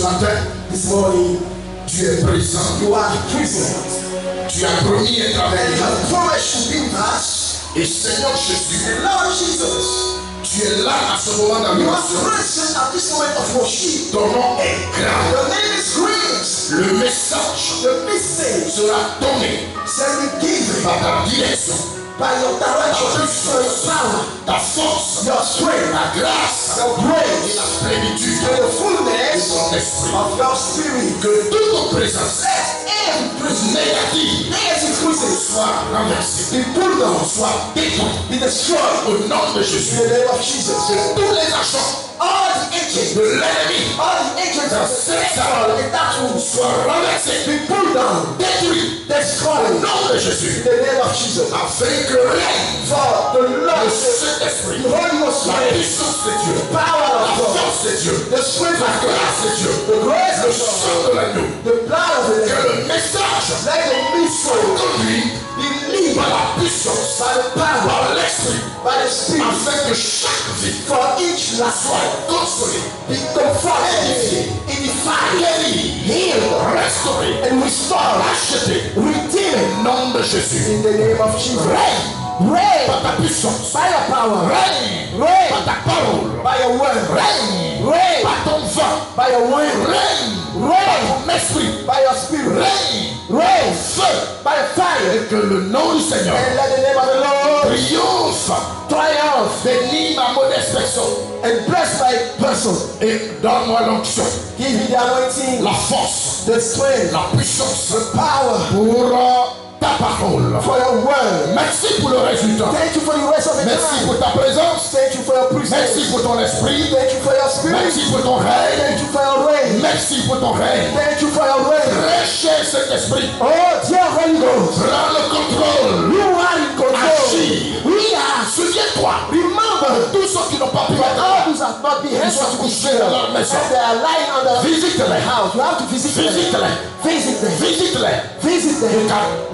matin, This morning, tu es présent. you are present. Tu as promis être avec And you nous. have promised to be with us. Et Seigneur Jésus, And Lord Jesus, tu es là à ce moment you are d'adoration. present at this moment of worship. Ton nom est grand. Your name is great. Le message The message sera donné shall be given par ta direction, by your direction, by your power, ta force, your strength, ta grâce your et grace, la plénitude and the de fullness ton esprit. of your spirit. Que toute ton présence Let every presence, négative negative presence, soit renversée, be pulled down, soit détruite be destroyed au nom de in Jésus. the name of Jesus. Que tous les agents All the agents, de l'ennemi all the agents of the devil in that room soient renversés, be pulled down, détruits au destroyed nom de in Jésus. the name of Jesus. Afin que règne For the le Lord, Saint-Esprit, the Holy la Spirit, puissance de Dieu, the power la of God, force de Dieu, the strength la of God, grâce de Dieu, the grace le of God, sang de l'agneau, the blood of the que Lamb, le message let the mystery conduit be led par la puissance, by the power, par l'Esprit, by the Spirit, afin que chaque vie for each last one soit consolée, be comforted, edified, guérie, healed, restaurée, and restored, rachetée, redeemed au nom de Jésus. in the name of Jesus. Règne Reign par ta puissance, by your power, règne reign par ta parole, by your word, règne reign par ton vin, by your word, règne par reign ton esprit, by your spirit, règne reign feu, by fire, et que le nom du Seigneur and let the name of the Lord triomphe. triumph, Bénis ma modeste personne and bless my person. et donne-moi l'onction, Give me the anointing, la force, the strength, la puissance the power pour ta parole. for your word. Merci pour le résultat. Thank you for the rest of the Merci time. pour ta présence. Thank you for your Merci presence. pour ton esprit. Thank you for your spirit. Merci pour ton règne. Thank you for your reign. Merci pour ton règne. Thank you for your reign. Très cher cet esprit. Oh, dear Holy Ghost, Prends le contrôle. you are in control. Agis. We are. Souviens-toi. Remember, Tous ceux qui n'ont pas pu for être all là, those have not been ils here sont to be couchés here, dans leur maison. and they are lying on the Visite-les. house. You have to visit them. Visite-les. Visit them. Visite-les. Visit them.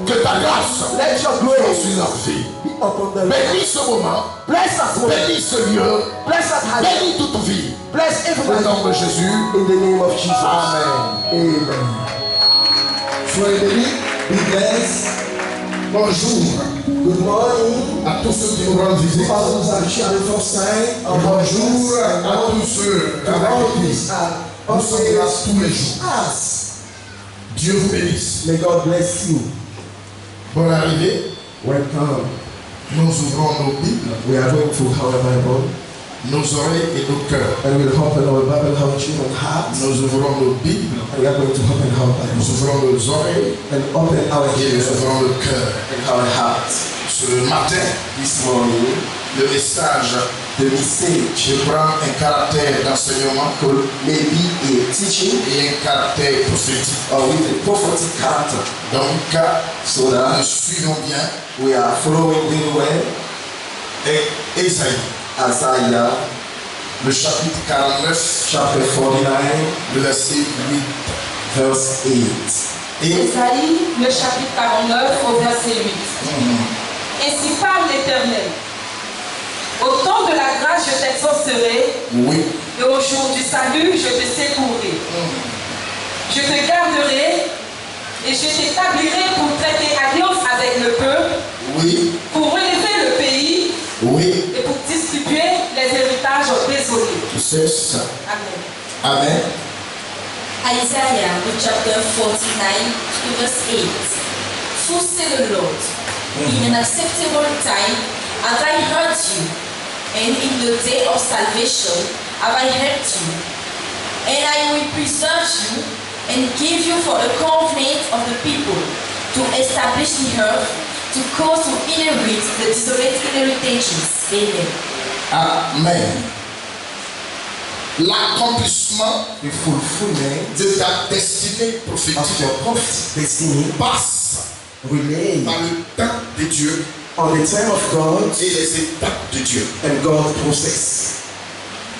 Que ta grâce Let your soit grace sur leur vie. be upon them. Bénis ce moment. Bless that moment. Bénis ce lieu. Bless that house. Bénis toute vie. Bless Au everybody. nom de Jésus. In the name of Jesus. Amen. Amen. Soyez bénis. Be blessed. Bonjour Good morning. à tous ceux qui nous rendent visite. All those that are sharing first time. Bonjour à tous ceux To avec all qui these are nous sommes là always tous les jours. us. Dieu vous bénisse. May God bless you. Bonne arrivée. Welcome. Nous ouvrons nos Bibles, We are going to our Bible nos oreilles et nos cœurs. and we'll open our Bible, our children's hearts. Nous ouvrons nos Bibles, And we are going to open our Bible nous ouvrons nos oreilles and open our et nous ears ouvrons le cœur. and our hearts. Ce matin, This morning, le message the message prend un caractère d'enseignement could maybe a teaching et un caractère prophétique. or with a prophetic character, Donc, so nous that suivons bien we are following very well et Ésaïe, Isaiah le chapitre 49, chapter 49, le verset 8. verse 8. Et Ésaïe, le chapitre 49, au verset 8. Ainsi parle l'Éternel. Au temps de la grâce, je t'exaucerai, oui, et au jour du salut, je te secourrai. Je te garderai, et je t'établirai pour traiter alliance avec le peuple, oui, pour relever le pays, oui, et pour distribuer les héritages désolés. c'est ça. Amen. Amen. Isaiah, the chapter 49, verse 8. So said the Lord, in an acceptable time have I heard you, and in the day of salvation have I helped you. And I will preserve you and give you for a covenant of the people, to establish the earth, to cause to inherit the desolate inheritages. Amen. Amen. L'accomplissement The fulfillment de ta destinée of prophétique your prophetic destiny passe remain par le temps de Dieu on the time of God et les étapes de Dieu. and God's process.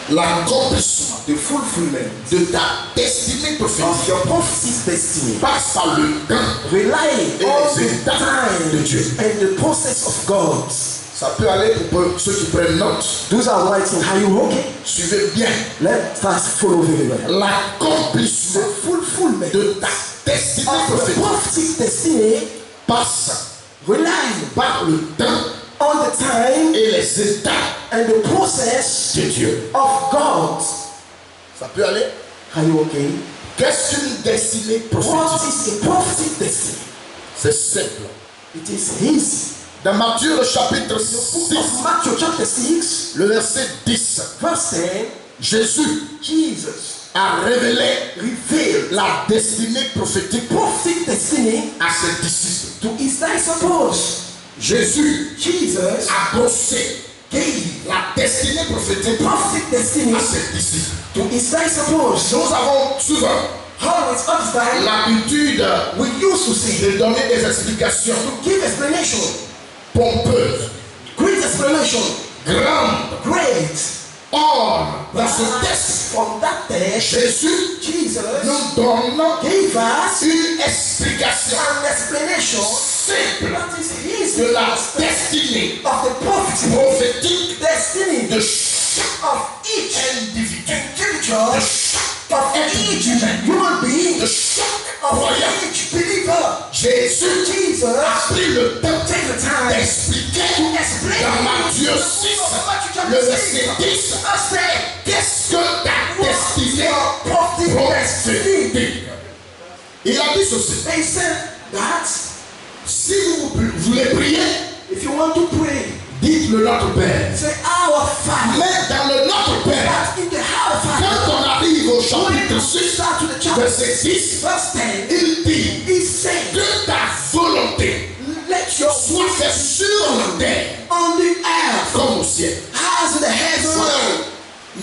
L'accomplissement The fulfillment de ta destinée of prophétique your prophetic destiny passe par le temps rely et on les the étapes de time Dieu. and the process of God. Ça peut aller pour ceux qui prennent note. Those are writing. Are you okay? Suivez bien. Let us follow very well. L'accomplissement The fulfillment de ta destinée of the prophétique prophetic destiny passe rely par le temps on the time et les états and the process de Dieu. of God. Ça peut aller. Are you okay? Qu'est-ce qu'une destinée What prophétique? is a prophetic destiny? C'est simple. It is easy. Dans Matthieu le chapitre Book 6, of Matthew chapter 6, le verset 10, verse 10, Jésus Jesus a révélé revealed la destinée prophétique prophetic destiny à ses disciples. to his disciples. Jésus Jesus a bossé gave la destinée prophétique prophetic destiny à ses disciples. to his disciples. Nous avons souvent Always, all the time, l'habitude we used to say, de donner des explications to give explanation, pompeuses, great explanation, grandes. great. Or, dans ce texte, From that text, Jésus Jesus nous donne gave us une explication an explanation simple that is easy de la destinée of the prophétique prophetic destiny de chaque of each individu, individual, de chaque of each human being, de chaque of croyant. each believer. Jésus Jesus a pris le temps take the time d'expliquer to explain dans Matthieu 6, le verset 10, qu'est-ce que ta destinée prophétique. Il a dit ceci. They said that Si vous voulez prier, if you want to pray, dites-le Notre Père. say our Father. Mais dans le Notre Père, But in the Our Father, quand on arrive au when chapitre you 6, start to the chapter verset 10, verse 10, il dit he said, que ta volonté let your soit faite sur la terre on the earth comme au ciel. as in the heaven. Voilà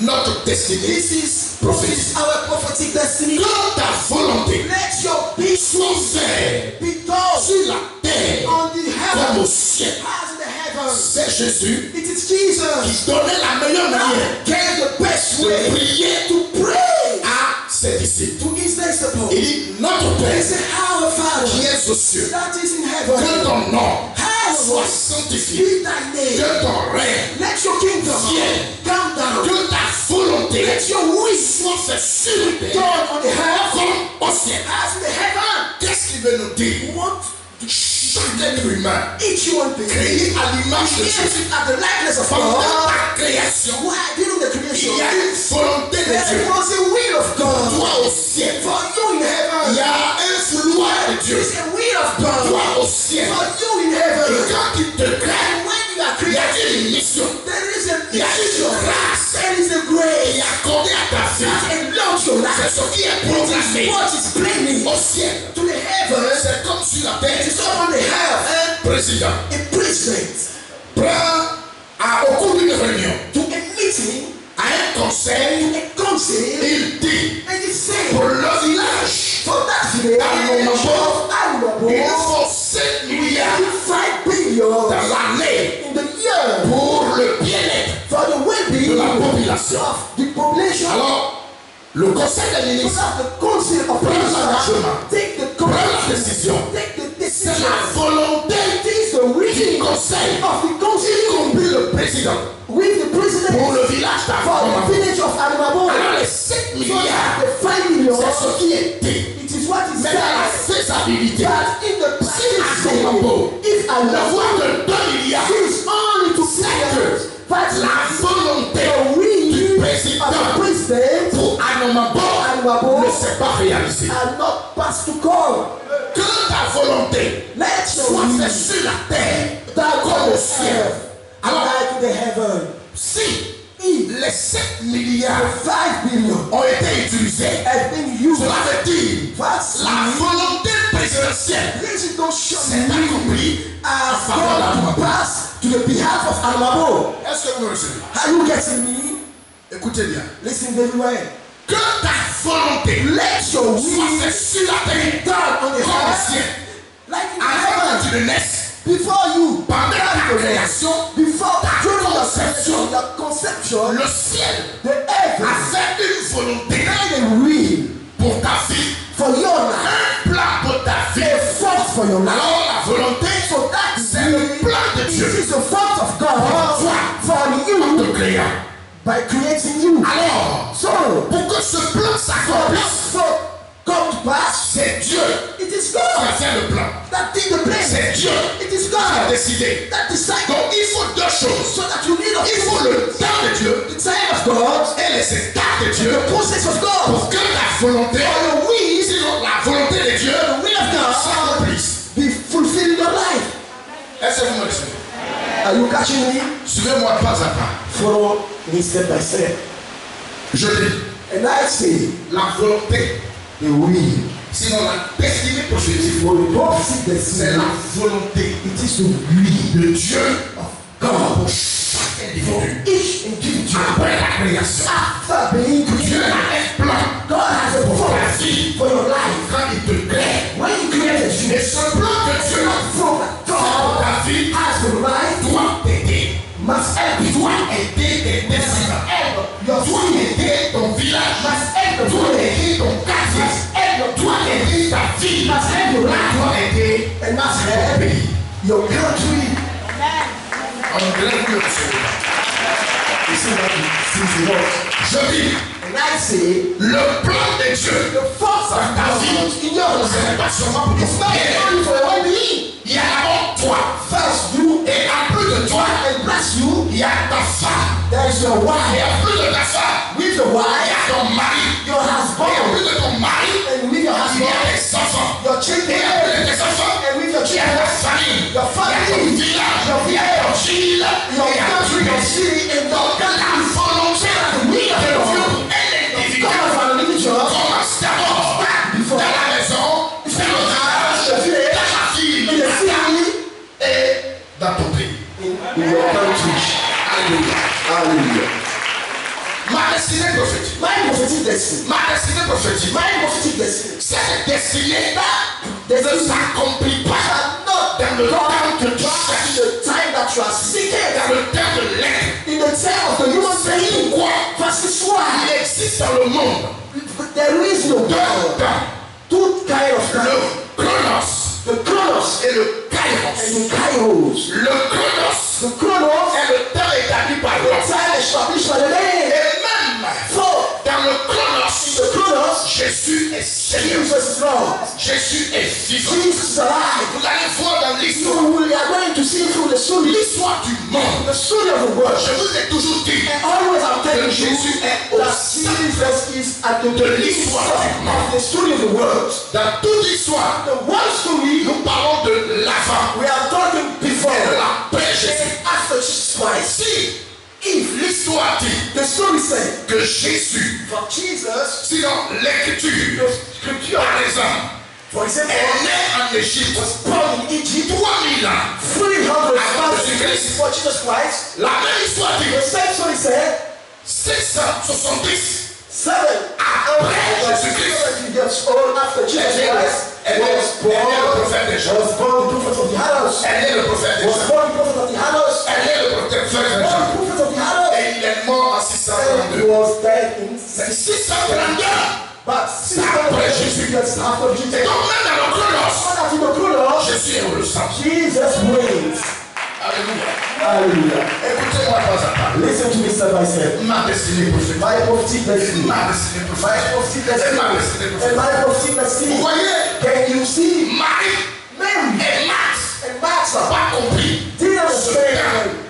notre destinée This is prophétique. our prophetic destiny. Que ta volonté Let your peace soit faite be done sur la terre on the comme au heaven ciel. as in the heavens. C'est Jésus It is Jesus qui donnait la meilleure manière that gave the best de way prier to pray à ses disciples. to his disciples. Il dit Notre He Père said, Our qui Father es aux cieux, that is in que heaven, ton nom soit hallowed sanctifié, be thy name. que ton règne, Let your kingdom come down. que ta volonté Let your will soit faite sur la be terre done on the earth comme au ciel. as in the heaven. Qu'est-ce qu'il veut nous dire? What Chaque être humain each human being créé à l'image de Dieu. created at the likeness of Pendant God. ta création, Why during the il creation y a une volonté de there Dieu. was a will of God Toi au ciel, for you in il heaven. y a un vouloir de Dieu. There is a will of God Toi au ciel, for you in et heaven. quand il te crée, And when you are il y a created, une mission. there is a Il y a une mission. grâce. There is a Il grace est accordé à ta vie. that enloads your C'est life. ce qui est programmé What is planning au ciel. to the heavens C'est comme sur la terre. is upon the earth. Un président A president au cours d'une réunion, to a meeting, à un conseil, a council, il dit and he said, pour le village, for that village of Almabo, il faut 7 milliards 5 billion dans l'année in the year pour le bien-être for the de well-being la population. of the population. Alors, le conseil des So ministres that the council of prend ministers l'engagement, take the prend la council, décision. take the C'est decision. la volonté It is the du will conseil, of the y council compris le président, with the president pour le village for the d'Abraham. village of Almabo. Alors, les 7 So milliards, that the 5 million, c'est ce qui est dit. it is what is Mais dans la said. faisabilité, But in the practice, Almabo if ne Almabo voit que 2 milliards, is only to players, but la volonté the will du of président the president pour Anomabo Almabo ne s'est pas réalisé. are not passed to call. Que ta volonté Let soit your will faite sur la terre that comme au God ciel. Alors, like the heaven. si If les 7 milliards 5 billion ont été utilisés, has been used, cela veut dire that's la volonté présidentielle presidential s'est accomplie en as faveur God to d'Anomabo. pass to the behalf of Almabo. Est-ce que vous me recevez? Are you getting me? Écoutez bien. Listen very well. Que ta volonté Let your soit will faite sur la terre done on the comme au earth ciel. like in Avant que heaven. tu ne naisses, Before you, pendant ta création, before during your conception, conception, le ciel the heaven a fait une volonté made a will pour ta vie, for your life, un plan pour ta vie. a thought for your life. Alors la volonté, So that c'est le plan de it Dieu. is the thought of God créant. by creating you. Alors, So, pour que ce plan s'accomplisse, so come to pass, c'est Dieu it is qui a God fait le plan. that did the plan. C'est Dieu It is qui a God décidé. that decided. Donc il faut deux choses. So that you need a Il faut le temps de Dieu the time of God, et les étapes de Dieu the process of God, pour que la volonté, or the will, sinon la volonté de Dieu the will of God s'accomplisse. be fulfilled in your life. Est-ce que vous me suivez? Are you catching me? Suivez-moi pas à pas. Follow me step by step. Je dis, And I say, la volonté, the will, sinon la destinée prophétique, for the prophecy c'est destiny, la volonté it is the will de Dieu of pour God. chaque individu. Each individual, Après la création, after being Dieu created, a un plan God has a pour ta purpose vie for your life. quand il te crée. When He created you, Et ce plan que Dieu a from pour God ta vie has the right, doit t'aider. must help you, Doit aider tes descendants. your Doit family, aider ton village. must help your Doit family, aider ton quartier. must help your Doit aider ta vie. must help your life, Doit aider and must ton help pays. your country. On dirait que c'est- You see what He sees what? Je dis, And I say, le plan de Dieu the force of ta God vie, in your ce n'est life pas seulement pour is ton not bien. only for your well-being. Il y a d'abord toi. First, you Et en plus de toi, and plus you, il y a ta femme. there is your Et wife. en plus de ta femme, With the il y wife, a ton mari. your Et en husband, plus de ton mari, and with your il y a husband, tes enfants. your Et en children, plus de tes enfants, and with your il y a ta children, famille. your Il y a ton family, village. your Il y a ton ville. your Et il y a ton country, your pays. city, and your Donc la country. volonté de Dieu pour un individu God of an individual, commence d'abord dans la maison, dans le village, dans la ville, in the city, et dans ton pays. in your country. Alléluia. Hallelujah. Ma destinée prophétique. My prophetic destiny. Ma destinée prophétique. My prophetic destiny. Cette destinée ne Destiny s'accomplit pas cannot dans le temps que tu in cherches, the time that you are seeking, dans le temps de l'être. in the time of the human being. Pourquoi Versus why il existe dans le monde there is no deux God. temps, Two kind of time. le chronos The Chronos et le and kairos. the Kairos. Le chronos The Chronos est le temps établi par l'homme. time established by the Et man. même So dans le in chronos, the Chronos, Jésus est Seigneur. Jesus is Lord. Jésus est vivant. Jesus is alive. Vous allez voir dans l'histoire, We are going to see through the story, l'histoire du monde. the story of the world. Je vous ai toujours dit And always I'm telling que you Jésus est au that centre Jesus is at the de l'histoire du monde. of the story of the world. Dans toute l'histoire. The one story Nous parlons de l'avant we are talking before et de and la paix Jésus. after Jesus Christ. Si l'histoire dit The story said que Jésus, for Jesus, sinon l'écriture, the scripture, par exemple, for example, est né en Égypte was born in Egypt 3000 ans. 300 Avant years Jésus-Christ. before Jesus Christ. La même histoire dit The same story said 670 7 après Jésus-Christ. years old after Jesus Christ was born the prophet of the Halos. Elle est le prophète de Was Jean. born the prophet of the Halos. Elle est le prophète de Was Jean. the prophet of the Halos. Et il est mort en And 632. he was dead in C'est 632. but 600 Jésus. years after Et Jesus. donc même dans le chronos, What after the Chronos, Jésus est au centre. Jesus reigns. Alléluia. Hallelujah. Écoutez-moi pas à pas. Listen to me step by step. Ma destinée prophétique. My prophetic destiny. Ma destinée My prophétique. prophetic Et destiny. ma destinée And prophétique. my prophetic destiny. Vous voyez, Can you see Marie Mary et Max and Martha? n'ont pas compris Didn't understand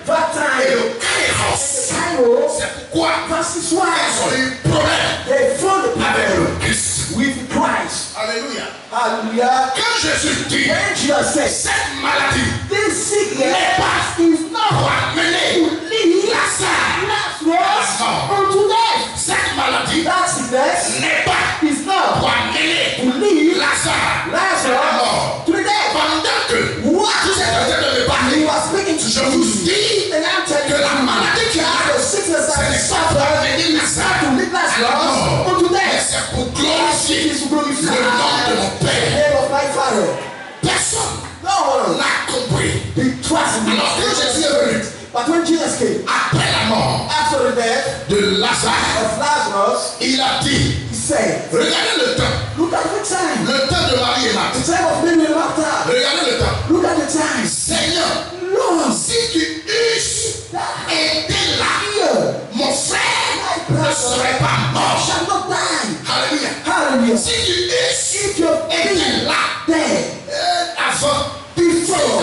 that et time. le kairos. Kairos, C'est pourquoi versus ils why ont eu problème they found the avec people le Christ. with Christ. Alléluia. Hallelujah. Quand Jésus dit When Jesus says, cette maladie this sickness n'est pas is not pour amener to lead Lazare. Lazarus unto death. Cette maladie That sickness n'est pas is not pour amener to lead Lazare à la Lazarus mort. to the death. Pendant que What? vous êtes en train de me He parler, was speaking to je vous dis and I'm telling que la you maladie qui that the a sickness ce that n'est is pas pour suffered amener is not to Lazare lead à la Lazarus mort, unto mais death. c'est pour It glorifier is to glorify le nom de mon the Père. name of my Father. Personne No one n'a compris. he trusted me. Alors que Jésus est venu But when Jesus came après la mort after the death de Lazare, of Lazarus, il a dit, he said, regardez le temps, look at the time. le temps de Marie et The Marthe. time of Mary and Martha. Regardez le temps. Look at the time. Seigneur, Lord, si tu eusses été là, here Hallelujah. Si tu es If you're était là there, avant, before,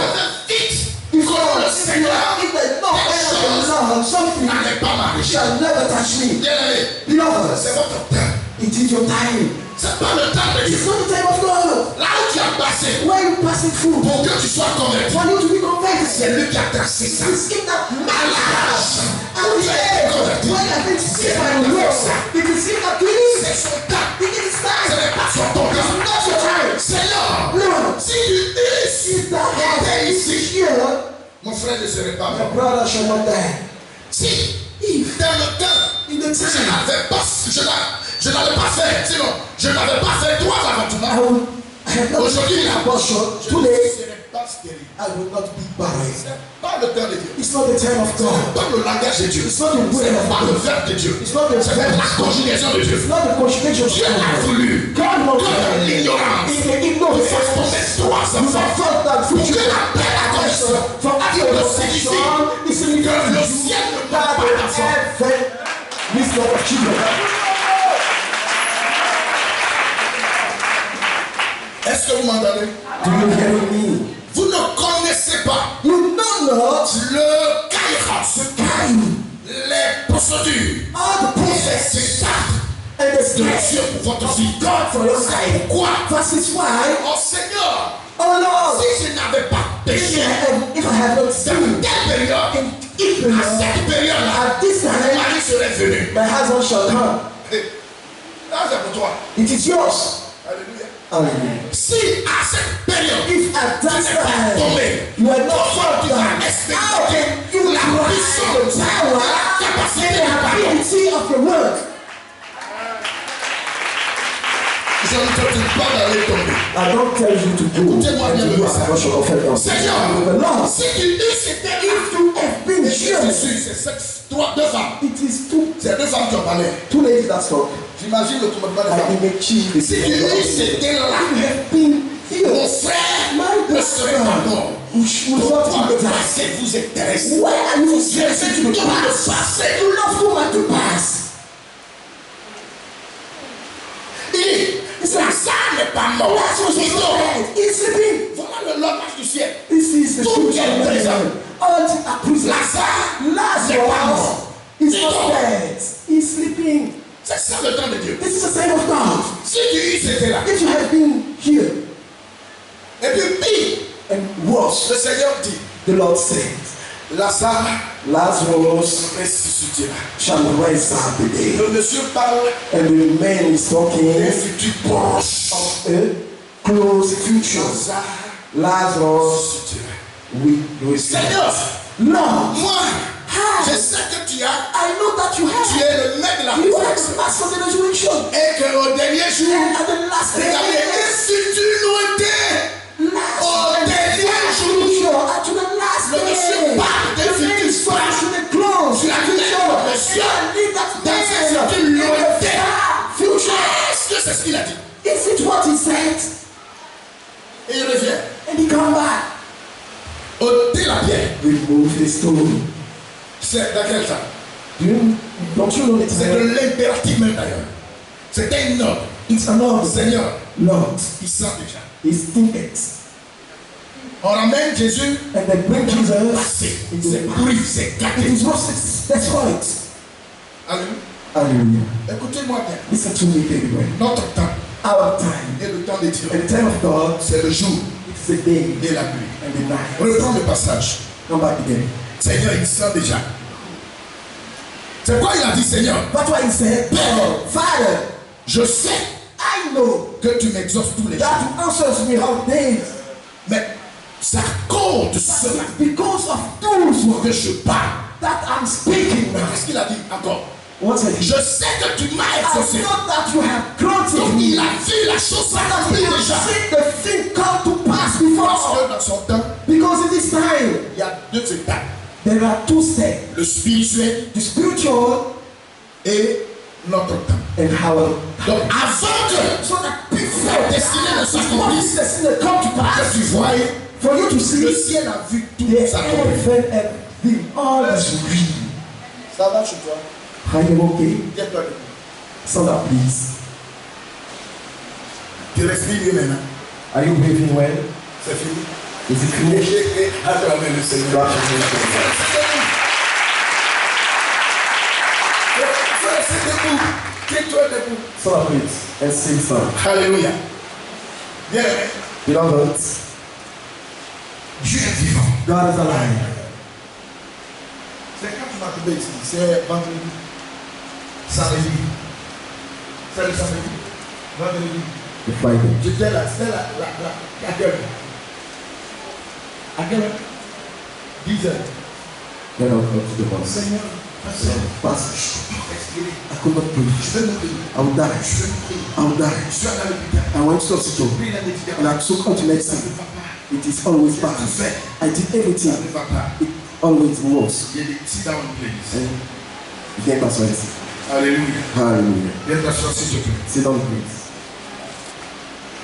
vite, before, comme le if Seigneur the Lord something n'allait pas m'arriver. shall never touch me. Bien-aimé, Beloved, c'est votre temps. it is your time. C'est pas le temps de Dieu. It's not the time of God. Là où tu as passé Where you passing through, pour que tu sois converti, for you to be converted, c'est lui qui a tracé ça. it's in that À l'âge and où tu as été converti, when I think to see c'est my lui qui a fait Lord, ça. it is him that did C'est it. son temps. It is Ce time. n'est pas son ton temps. It's not your time. Seigneur, Lord, si tu if that était heart is ici, here, mon frère ne serait pas your mort. brother shall not die. Si, dans le temps, In the je time, n'avais pas, je n'avais pas fait, sinon, je n'avais pas fait 3 avortements. I have not Aujourd'hui, been la abortion. je ne Today, serai pas stérile. I will not be barren. Ce n'est pas le temps de Dieu. It's not the time of Ce n'est God. pas le langage de Dieu. It's not the Ce will n'est of pas le God. verbe de Dieu. It's not the Ce n'est la conjugaison de Dieu. It's not the conjugation of Dieu a God. voulu God knows que dans l'ignorance, in the il ignorance, fasse tomber 3 you enfants. have thought that Pour future que après la conversion, from after il the le signifie conversion is in que le the ciel ne manque that pas d'enfants. heaven is not of children. Est-ce que vous m'entendez? Do you hear me? Vous ne connaissez pas You know not le kairos, time, les procédures, all the les process étapes and the de steps Dieu pour votre vie. God for your side. Pourquoi? Verses 5. Oh Seigneur, Oh Lord, si je n'avais pas péché if I have not dans sinned telle période, in this à period, cette période-là, at this mon time, mari serait venu. my husband shall come. Là, c'est pour toi. It is yours. Alléluia. Hallelujah. Si à cette période, If at tu that n'es pas time tombé, you are not comment tu fought vas down, how expérimenter can you la rise puissance, the power la and capacité the de pardon? ability of your work? Je ne te dis pas d'aller tomber. I don't tell you to go Écoutez-moi bien and le do message. a rush of offense. Seigneur, The Lord, si tu eusses été là, if you have been et here, Jésus, c'est 2 femmes. it is C'est 2 femmes qui ont parlé. two ladies that spoke. J'imagine le commandement des I femmes. imagine the Si tu eusses été là, you have been mon here. frère ne serait pas mort. Which will Pourquoi not le be that. passé vous intéresse? Why are you Vous aimez stressing tout to le pass? passé. You love too much to pass. Et Lazare n'est pas mort. Lazarus was Il not dort. dead. He's sleeping. Voilà le langage du ciel. This is the Tout truth est of présent. heaven. All things are present. Lazare n'est pas Lazarus mort. is Il not dort. dead. He's sleeping. C'est ça le temps de Dieu. This is the time of God. Si tu eusses été là, If you have been here et puis pire, and worse, le Seigneur dit, the Lord said, Lazare Lazarus ressuscitera. shall rise up again. Le monsieur parle And the man is talking d'un futur proche. of a close future. Lazare Lazarus ressuscitera. will rise Seigneur, Lord, moi, how? je sais que tu as, I know that you tu have. es le maître de la You are résurrection. the master of the resurrection. Et qu'au dernier jour, And at the last regardez, day, et si tu nous étais au dernier jour, future, and to the last le monsieur day, parle d'un the futur man is proche. to the close Tu as vu future. le monsieur And leave that dans man un futur in the lointain. far future. Est-ce que c'est ce qu'il a dit? Is it what he said? Et il revient. And he come back. Ôtez la pierre. Remove the stone. C'est dans quel temps? Don't you know the C'est de time? l'impératif même d'ailleurs. C'était une ordre. It's an order. Seigneur, Lord, il sent déjà. he's thinking. On ramène Jésus And they bring Jesus. passé. C'est pris, c'est It gâté. is roses. That's right. Alléluia. Hallelujah. Écoutez-moi bien. Listen to me very well. Notre temps Our time et le temps de Dieu, and the time of God c'est le jour is the day et la nuit. and the night. Reprends le passage. Come back again. Seigneur, il sent déjà. C'est quoi il a dit, Seigneur? That's why he said, Father, Je sais I know que tu m'exauces tous les jours. that you answers me all days. Mais c'est à cause de cela Because of those que je parle. that I'm speaking Mais now. qu'est-ce qu'il a dit encore? What's it? Je sais que tu m'as I exaucé. know that you have granted Donc me. il a vu la chose That s'accomplir you have déjà. seen the thing come to pass Parce before. que dans son temps, Because in this time, il y a 2 étapes. there are two steps. Le spirituel The spiritual et notre temps. and our Donc avant que so that before la destinée ne what s'accomplisse, is the come to que pass, tu vois, for you to see le ciel a vu tout the s'accomplir. heaven and the all is real. Ça va chez toi? Are you okay? Tiens-toi debout. Stand up, please. Tu respires mieux maintenant. Are you breathing well? C'est fini. Is it finished? Acclamez le Seigneur. Frère, c'est debout. Tiens-toi debout. Stand up, please, and sing song. Alléluia. Bien. Beloved, Dieu est vivant. God is alive. C'est quand tu m'as trouvé ici. C'est vendredi. Samedi. C'est le samedi. Vendredi. The Friday. J'étais là. C'était à quelle heure? À quelle heure? 10 heures. Then I'll come to the bus. Seigneur, Pastor, expirer. I could not breathe. Je vais mourir. I will die. Je vais mourir. I will die. Je suis allé à l'hôpital. I went to the hospital Pris la médicament. and I took out Ça medicine. ne va pas. It is always bad. I did Ça everything. ne va pas. It always works. Il y a des sit down please. And you can't pass medicine. Alléluia. Hallelujah. Viens t'asseoir s'il te plaît. Sit down, please.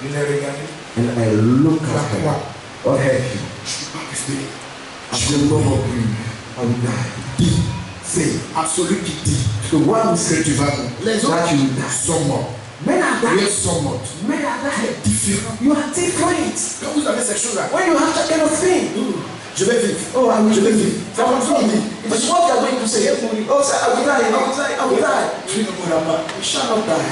Je l'ai regardé. And I look La at croix. her. What have you? Je ne peux pas respirer. Je ne peux pas plus. I will die. Dis Say, à celui qui dit the one who que said tu vas mourir. Les that autres you will die. sont morts. Men are Les dying. sont morts. Men are dying. Différents. You are different. Quand vous avez ces choses-là, When you have that kind of thing, je vais vivre. oh, I will Je vais live. vivre. C'est comme ça on dit. It's what you are going to say. Oh, say, I will die. I will die. I will die. Tu ne mourras pas. You shall not die.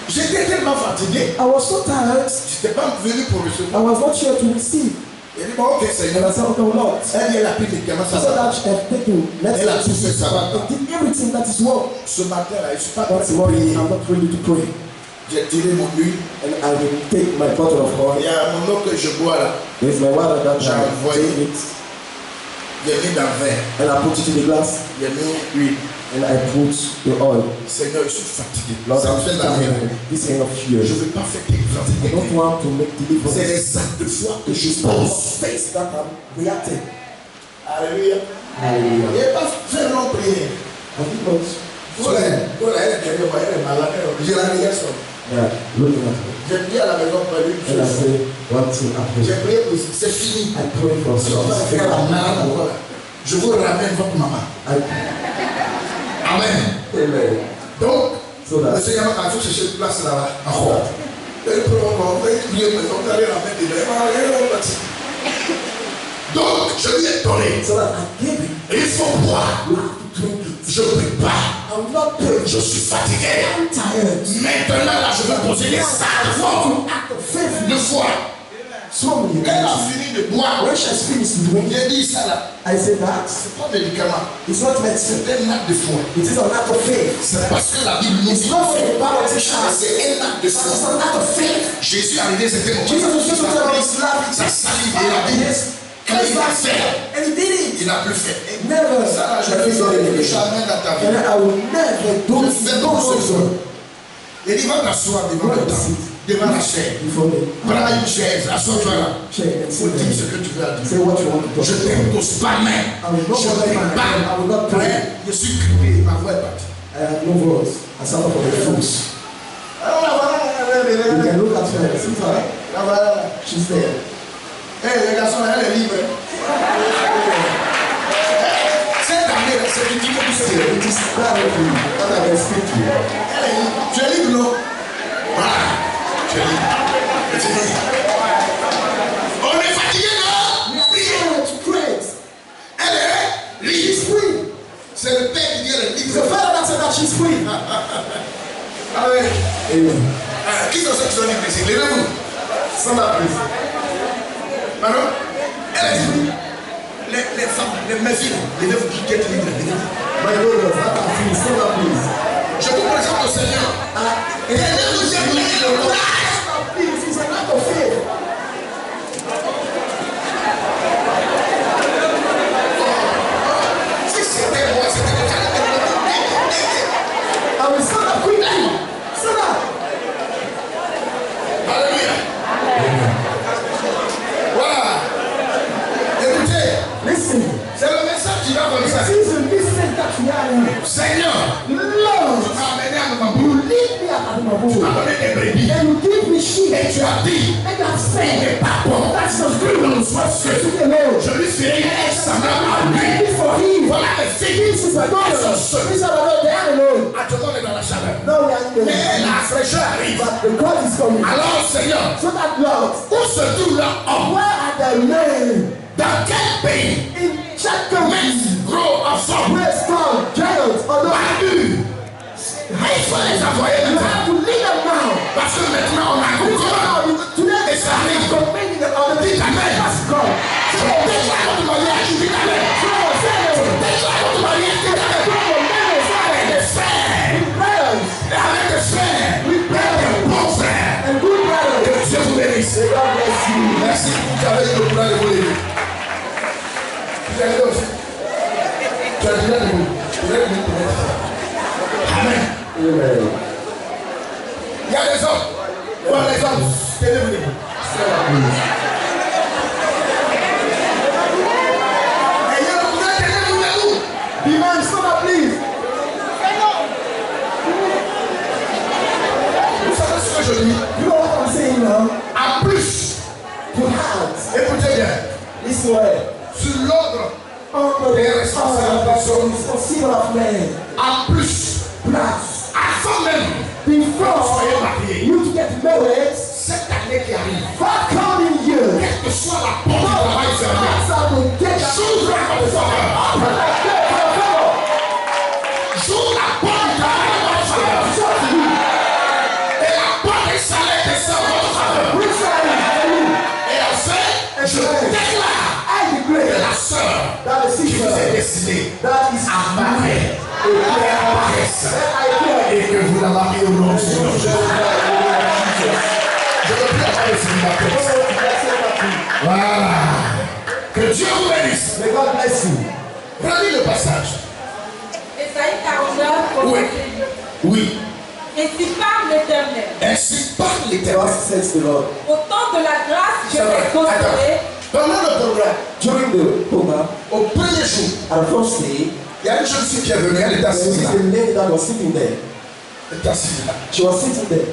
J'étais tellement fatigué. I was so tired. Je n'étais pas venu pour I recevoir. was not here to receive. Il dit, bon, ok, And Seigneur. I said, oh Lord. Elle a pris les gamins, So ça va. that she had taken Elle a tout fait, ça va. I did everything that is wrong. Ce matin-là, je ne suis pas prêt That's pour why prier. I'm not ready to pray. J'ai tiré mon huile. And I will take my bottle of Il y oil. a mon eau que je bois là. There's my water that J'ai I envoyé. take it. J'ai mis dans le verre. And I put it in the glass. J'ai mis l'huile. And I put the oil. Seigneur, je suis fatigué. Lord, Ça me fait de la merde. this kind of fear. Je ne veux pas faire quelque chose. I don't want to make C'est deliverance. les actes de foi que je It's pose. face that I'm reacting. Alléluia. Hallelujah. Il n'est pas fait long prier. Have you not? Elle est malade. Je la regarde ça. Yeah, looking at me. J'ai prié à la maison pour lui. And I say one thing J'ai after. prié pour c'est fini. I pray for Si on va faire la malade, voilà. Je vous ramène votre maman. Amen. Amen. Donc, So le that Seigneur m'a fait chercher une place là-bas. Encore. Et puis on va prier, mais on va aller la mettre dedans. Donc, je lui ai donné. so that I give it. Et il faut boire. You have to drink it. Je ne prie pas. I will not pray. Je suis fatigué. I'm tired. Maintenant, là, je vais poser les actes forts. Act of faith. Deux fois. So many Elle a times. fini de boire. When she has finished doing it, J'ai dit ça là. I say that C'est pas médicament. it's not medicine. C'est un acte de foi. It is an act of faith. C'est parce que la Bible nous It's dit. not for the politicians. C'est un acte de It's foi. an act of faith. Jésus est arrivé, c'était mon Jesus was just about his life. sa salive et la Bible. Quand il a fait, And he did it. il n'a plus fait. Never. Ça là, je vais donner jamais dans ta And vie. I will never do Je fais it. comme ce soir. Il dit, va t'asseoir devant le temps, devant la chair. Before me. Prends une chaise, assois-toi là. Check and Faut sit dire there. ce que tu veux à Say dire. what you want to Je talk ne about. t'impose pas main. I will not Je put ne my prie pas. hand. I will not pray. Ouais, je suis crippé, ma voix est partie. I have no voice. I stand up for the fools. Alors là, voilà, You can look at her. See her? là, voilà. She's there. Hé, les garçons, elle est libre. Cette année, c'est du type du Seigneur. It is directly that I can speak to you. Elle est libre. Tu es libre, non? Voilà. Tu es libre. Tu es libre. On est fatigué, non? Priez. To pray. Elle est libre. She's free. C'est le Père qui dit elle est It's libre. the Father that said that she's free. Ah oui. Amen. Qui sont ceux qui sont libres ici? Levez-vous. Stand up, please. Pardon? Elle est libre. Les femmes, mes filles, levez-vous qui êtes libres. My brothers, that are free. Stand up, please. Je vous présente au Seigneur. Et elle vous a donné le courage. Stand up, please. It's an act of faith. Si c'était moi, c'était le cas. I will stand up quickly. Stand up. Alléluia. Voilà. Écoutez, Listen. c'est le message qui va comme ça. It is a message that we are in. Seigneur, tu Lord, m'as amené à ma you boule. lead me at Tu m'as Adamabu. donné des brebis. And you give me sheep. Et tu as dit, And you have said, n'est pas bon. that's not Que good. l'on soit seul. To the Lord. Je lui ferai un semblable à lui. Pray for him. Voilà les filles. This is are gone. Ils sont seuls. These are not there alone. À tout le monde est dans la chaleur. Now we are in the Mais la fraîcheur arrive. but the God is coming. Alors, Seigneur, So that Lord, où se trouve l'homme? where are the men Dans quel pays? in check countries? Mais gros enfant. Where strong giants or not? Battu. Il faut les envoyer You maintenant. have to lead them now. Parce que maintenant on a compris. Today Et ça arrive. commanding the other Dis people. Amen. That's God. Déclare votre mariage. Dis Amen. Déclare votre mariage. Dis Amen. Avec des frères. Avec des frères. Avec des bons frères. And good brothers. Que Dieu vous bénisse. May God bless you. Merci pour vous avez eu le courage de vous lever. Vous allez aussi. Tu as déjà debout. Vous allez venir pour être. Amen. Amen. Il y a des hommes. Voilà les hommes. Tenez-vous debout. Et il y a le courage, tenez-vous debout. The man, stand up, please. Vous savez ce que je dis? You know what I'm saying now? En plus, To have écoutez bien, this way. sur l'ordre, Under the responsible of man. en plus, Plus. avant même, Before you to get married, cette année qui arrive, God coming here. quelle que soit la porte du travail fermée, I will get a j'ouvre la porte du faveur. open like that for a fellow. J'ouvre la porte du travail en votre faveur. Shout to you. Et la porte des salaires descend en votre faveur. Which side are you? Et enfin, je déclare I que declare la sœur that the qui vous est sister destinée that is apparaît, apparaisse, I et que vous la mariez au nom du Seigneur Jésus. Je ne peux pas le célibataire. Voilà. Que Dieu vous bénisse. May God bless you. Relis le passage. Ésaïe 49, Oui. Oui. Et si parle l'Éternel, Ainsi parle l'Éternel. Thus says the Lord. au temps de la grâce, je C'est vrai. vais consommer. Pendant le programme, During the program, au premier jour, at the first day, il y a une jeune fille qui est venue, elle était there was assise là. a lady that was sitting there. Elle était assise là. She was sitting there.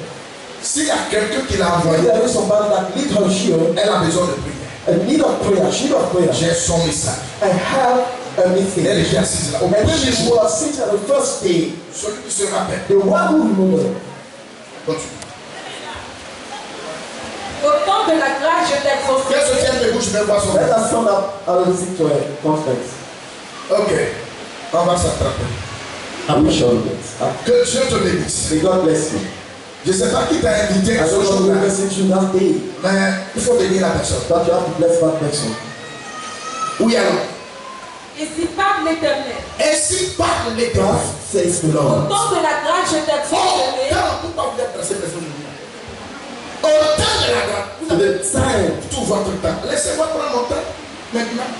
S'il y a quelqu'un qui l'a If envoyé, there is somebody that need her here, elle a besoin de prière. a need of prayer, she need of prayer. J'ai son message. I have a meeting. Elle était assise là. Au And premier she jour, was sitting at the first day. celui qui se rappelle. The one who remembered. Continue. Au temps de la grâce, je Qu'elle se t'exaucerai. tienne debout, je vais voir son Let nom. us stand up and listen to a conference. Ok. On va s'attraper. Appreciate. Que Dieu te bénisse. May God bless you. Je ne sais pas qui t'a invité I ce don't know who jour-là, message you that day, mais il faut bénir la personne. but you have to bless that person. Oui, alors. Et si parle l'Éternel, Ainsi parle l'Éternel. Thus says the au Lord. temps de la grâce, je t'exaucerai. Pourquoi vous êtes dans cette personne? Au temps de la grâce, vous avez The time, tout votre temps. Laissez-moi prendre mon temps maintenant.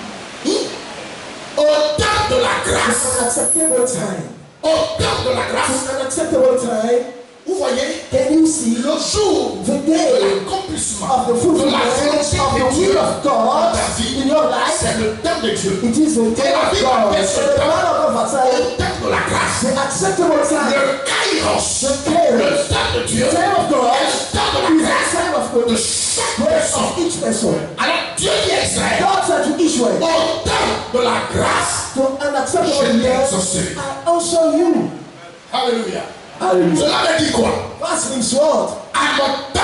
Au temps de la grâce. an acceptable time. Au temps de la grâce. An acceptable time. Vous voyez, Can you see le jour the de day l'accomplissement of the de la fulfillment volonté of de the Dieu will of dans God ta vie, in your life? c'est le temps de Dieu. It is the day of God. So the man of God Au said, temps de la grâce. the acceptable time, Le kairos, the kairos, le temps de Dieu, time of God, et le temps de la is the grâce time of de God. chaque Grace personne. of each person. Alors Dieu dit à Israël, God said to Israel, au temps de la grâce, to an je acceptable t'ai year, exaucé. I also you. Alléluia. Hallelujah. Cela veut dire quoi? That means what? À mon temps,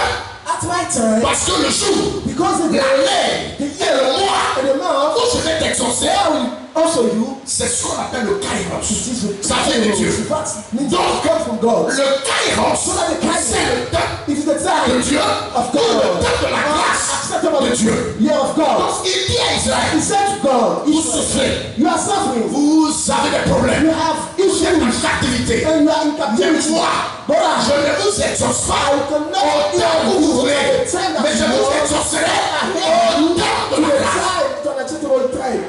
At my time, parce que le jour, because the day, l'année the et year, le mois and the month, où je vais t'exaucer, I will also you. c'est ce qu'on appelle le kairos. It is the Ça vient de Dieu. That means it comes from God. Le kairos, So that the c'est le time, temps it is the de time Dieu, of ou le God. temps de la grâce Acceptable de Dieu. year of God. Donc il dit à He Israël, said to God, vous Israel, souffrez, you are suffering, vous avez des you problèmes, have vous êtes en issues, captivité. and you are in Mais captivity. moi, But je ne vous exauce pas I au cannot temps où vous voulez, at the time that mais je you vous want, exaucerai ahead au temps to de the la grâce. time, to an acceptable time.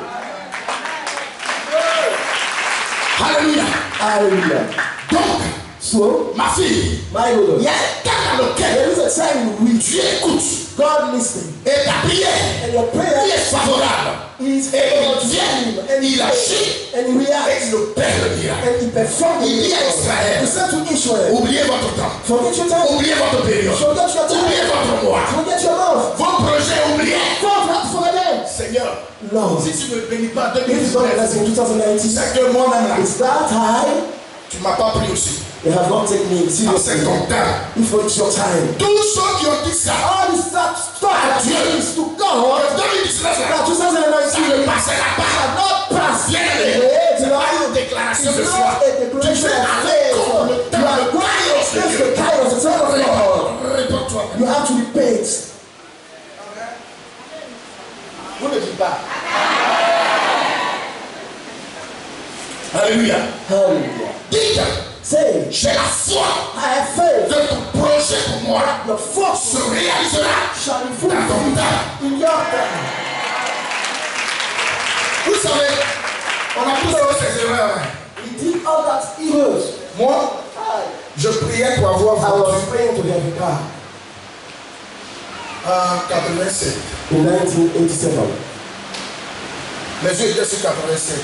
Alléluia. Hallelujah. Donc, So, ma fille, my il Lord, y a un temps dans lequel there is a time in which tu écoutes God listens, et ta prière and your prayer est favorable. is Et able il to vient, him, and il he agit and he et reacts, il opère le miracle. and he performs. Il dit à Israël, He said to Israel, oubliez votre temps, forget your time, oubliez votre période, forget your time, oubliez votre mois, forget your love. vos projets oubliés. God have forgotten. Seigneur, Lord, Si tu ne me bénis pas en if you don't bless 2019, in 2019, c'est que moi-même là, it's that time tu ne m'as pas pris aussi. they have not taken me Ah, c'est seriously. ton temps. If it's your time, Tous ceux qui ont dit ça, all this stuff that is to God, en 2019 là, that ça 2019 ne passera pas. cannot pass. Bien aimé, c'est pas une déclaration de It's foi. not a Tu declaration fais of aller faith. contre le You temps are de going Kairos de against Dieu. the Kairos, the time of God. Réponds-toi. You have to repent. Vous ne dites pas. Alléluia. Hallelujah. Dites, Say, j'ai la foi I have faith de ton projet pour moi your force se réalisera shall be dans fulfilled ton temps. in your time. Vous savez, on a tous fait ces erreurs. He did all that evils. Moi, je priais pour avoir I was voiture praying to have a car en 87. in 1987. Mes yeux étaient sur 87.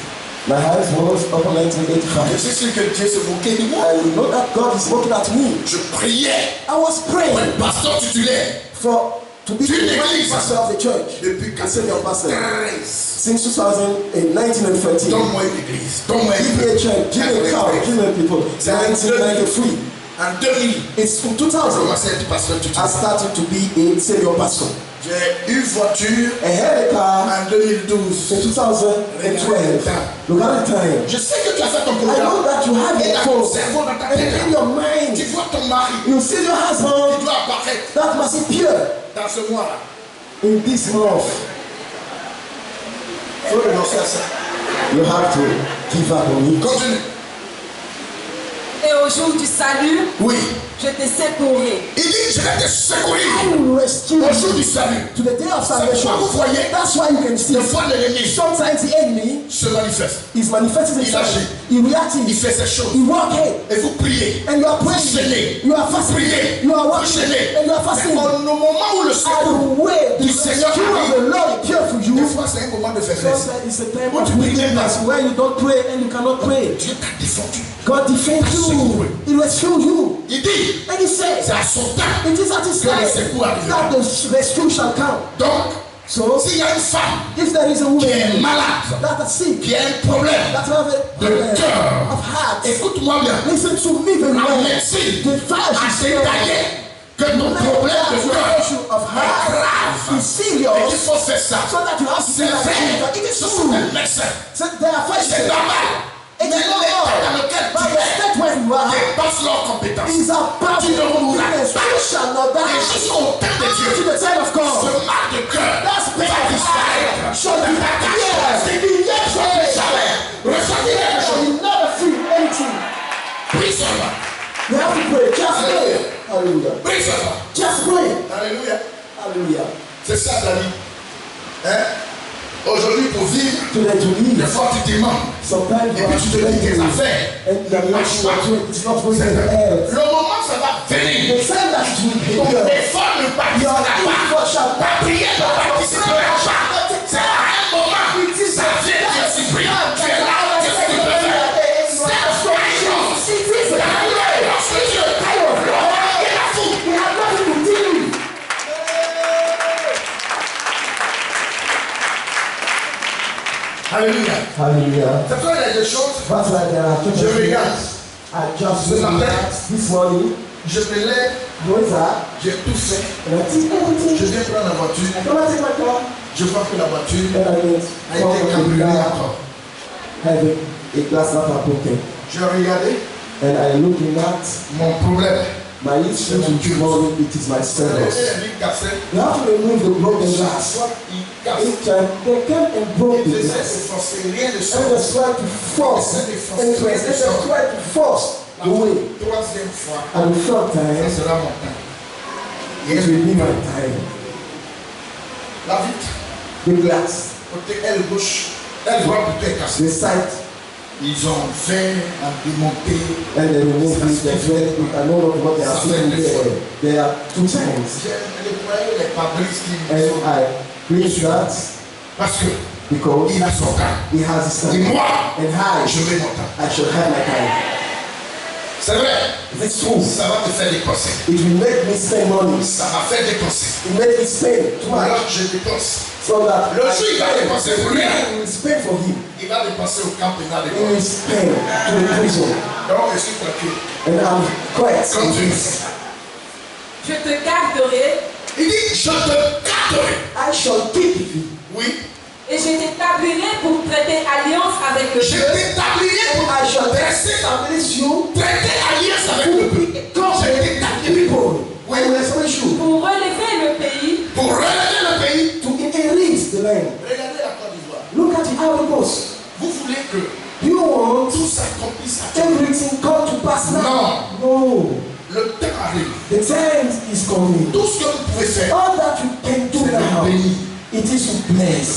My eyes was upon Je 1985. suis sûr que Dieu se moquait de moi. I know that God is looking at me. Je priais I was pour praying être pasteur titulaire to be D'une the église. pastor of the church. depuis I said your pastor 93. since 1913. Donne-moi une église. Donne-moi Give me une a église. church, give me a car, give me people. C'est en 1993. En 2000, It's in j'ai 2000. commencé à être pasteur I titulaire. started to be a senior pastor. J'ai eu voiture I had a car en 2012. in 2012. Look at the time. Je sais que tu as fait ton I know programme. that you have Et a dans ton phone. cerveau, dans ta And in tête, your mind, tu vois ton mari you see your qui husband doit apparaître that must appear dans ce mois-là. in this month. Il faut renoncer à ça. You have to give up on it. Continue. Et au jour du salut, Oui. je te secouerai. Il dit, je vais te I secourir will rescue au jour du you salut. to the day of salvation. Vous voyez, That's why you can see des fois l'ennemi sometimes the enemy se manifeste. is manifesting Il himself. agit. He Il reacting. fait ces choses. He walk in. Et vous priez. And you are Vous praying. gênez. You are fasting. Priez. You are Vous watching. gênez. And you are Mais fasting. au moment où le At secours, the way the du Seigneur rescue of arrive. the Lord appear for des you. fois c'est un moment de faiblesse. Sometimes it's a time Où of tu pries même weakness pas. where you don't pray and you cannot pray. Dieu t'a défendu. God defend you. He rescue you. Il dit, And he says, c'est à son temps. it is at his Que le time secours arrivera. that the rescue shall come. Donc, So, s'il y a une femme if there is a qui est woman malade, that is sick, qui a un problème that have a de cœur, of heart, écoute-moi bien. listen to me very La well. médecine The a flesh is détaillé que ton problème de cœur issue of est heart grave. is Et serious. qu'il faut faire ça. So that you have to C'est be like vrai. it is Ce true. sont des médecins. So they are C'est fighting. normal. It Mais is not l'état all. dans lequel But tu the es state where you are dépasse leurs compétences. is above Tu ne mourras weakness. pas. You shall not Et die. jusqu'au temps de To Dieu, the time of God. ce mal de cœur That's pain va of disparaître. heart. Shall be Ta cage yes. va Be yes. jamais ressentir quelque You chose. will never feel anything. Prie seulement. You have to pray. Just pray. Hallelujah. Prie seulement. Just pray. Alléluia. Hallelujah. C'est ça la vie. Hein? Aujourd'hui, pour vivre, Today to des live. fois tu te manques. Sometimes Et you puis have tu to te dis tes pray. affaires. And you are not sure it's not going to the air. Le moment ça va venir. The time that it will be Ton here. effort ne participera pas. Ta prière ne participera pas. C'est à un moment. Ça vient, Dieu supprime. Tu es là, Dieu ce que tu peux faire. C'est la chose. C'est la réponse de Dieu. Il a fou. We have nothing to do. Alléluia. Hallelujah. C'est pourquoi il y a des choses. That's why there are Je regarde. I just Ce matin. this morning. Je me lève. What's that? J'ai tout fait. And I take everything. Je viens prendre la voiture. I come and take my car. Je vois que la voiture And I get a été cambriolée encore. having a glass that are broken. J'ai regardé And I looking at mon problème. my issue this morning. It is my C'est service. lui cassé. You have to remove the broken Chaque glass. fois il casse. Each time they came and broke Il the essaie glass. de forcer rien de And ça. they try to force. And they try to force the way. La troisième fois, And the third ça time, sera mon temps. it will be my time. La vitre, The glass, côté aile gauche, aile droite plutôt est cassée. the sight, Ils ont fait à démonter. and they remove it. They say we can no longer what they are seeing there. There are two times. J'ai nettoyé les pare-brises qui And sont. I preach that Parce que because il a son temps. he has his Et time. moi, And je I mets mon temps. shall have my time. C'est vrai, If it's true, ça va te faire dépenser. it will make me spend money. Ça va faire dépenser. It make me spend too Alors much. je dépense. So that Le jour il va dépenser pour lui, he will spend for him. il va dépenser au camp pénal de He will God. spend to the prison. Donc je suis tranquille. And I'm quiet. Continue. Je te garderai Il dit, je te garderai. I shall keep you. Oui. et je t'établirai pour traiter alliance avec le Je Dieu. t'établirai pour I shall dresser establish you traiter alliance avec le peuple. Je t'établirai people. Oui. I will establish you Pour relever le pays pour relever le pays. to inherit the land. Regardez la Côte d'Ivoire. Look at the Ivory Coast. Vous voulez que You want tout s'accomplisse à everything come to pass now? No. le temps arrive. The time is coming. Tout ce que vous pouvez faire, All that you can do c'est now, de bénir. it is to bless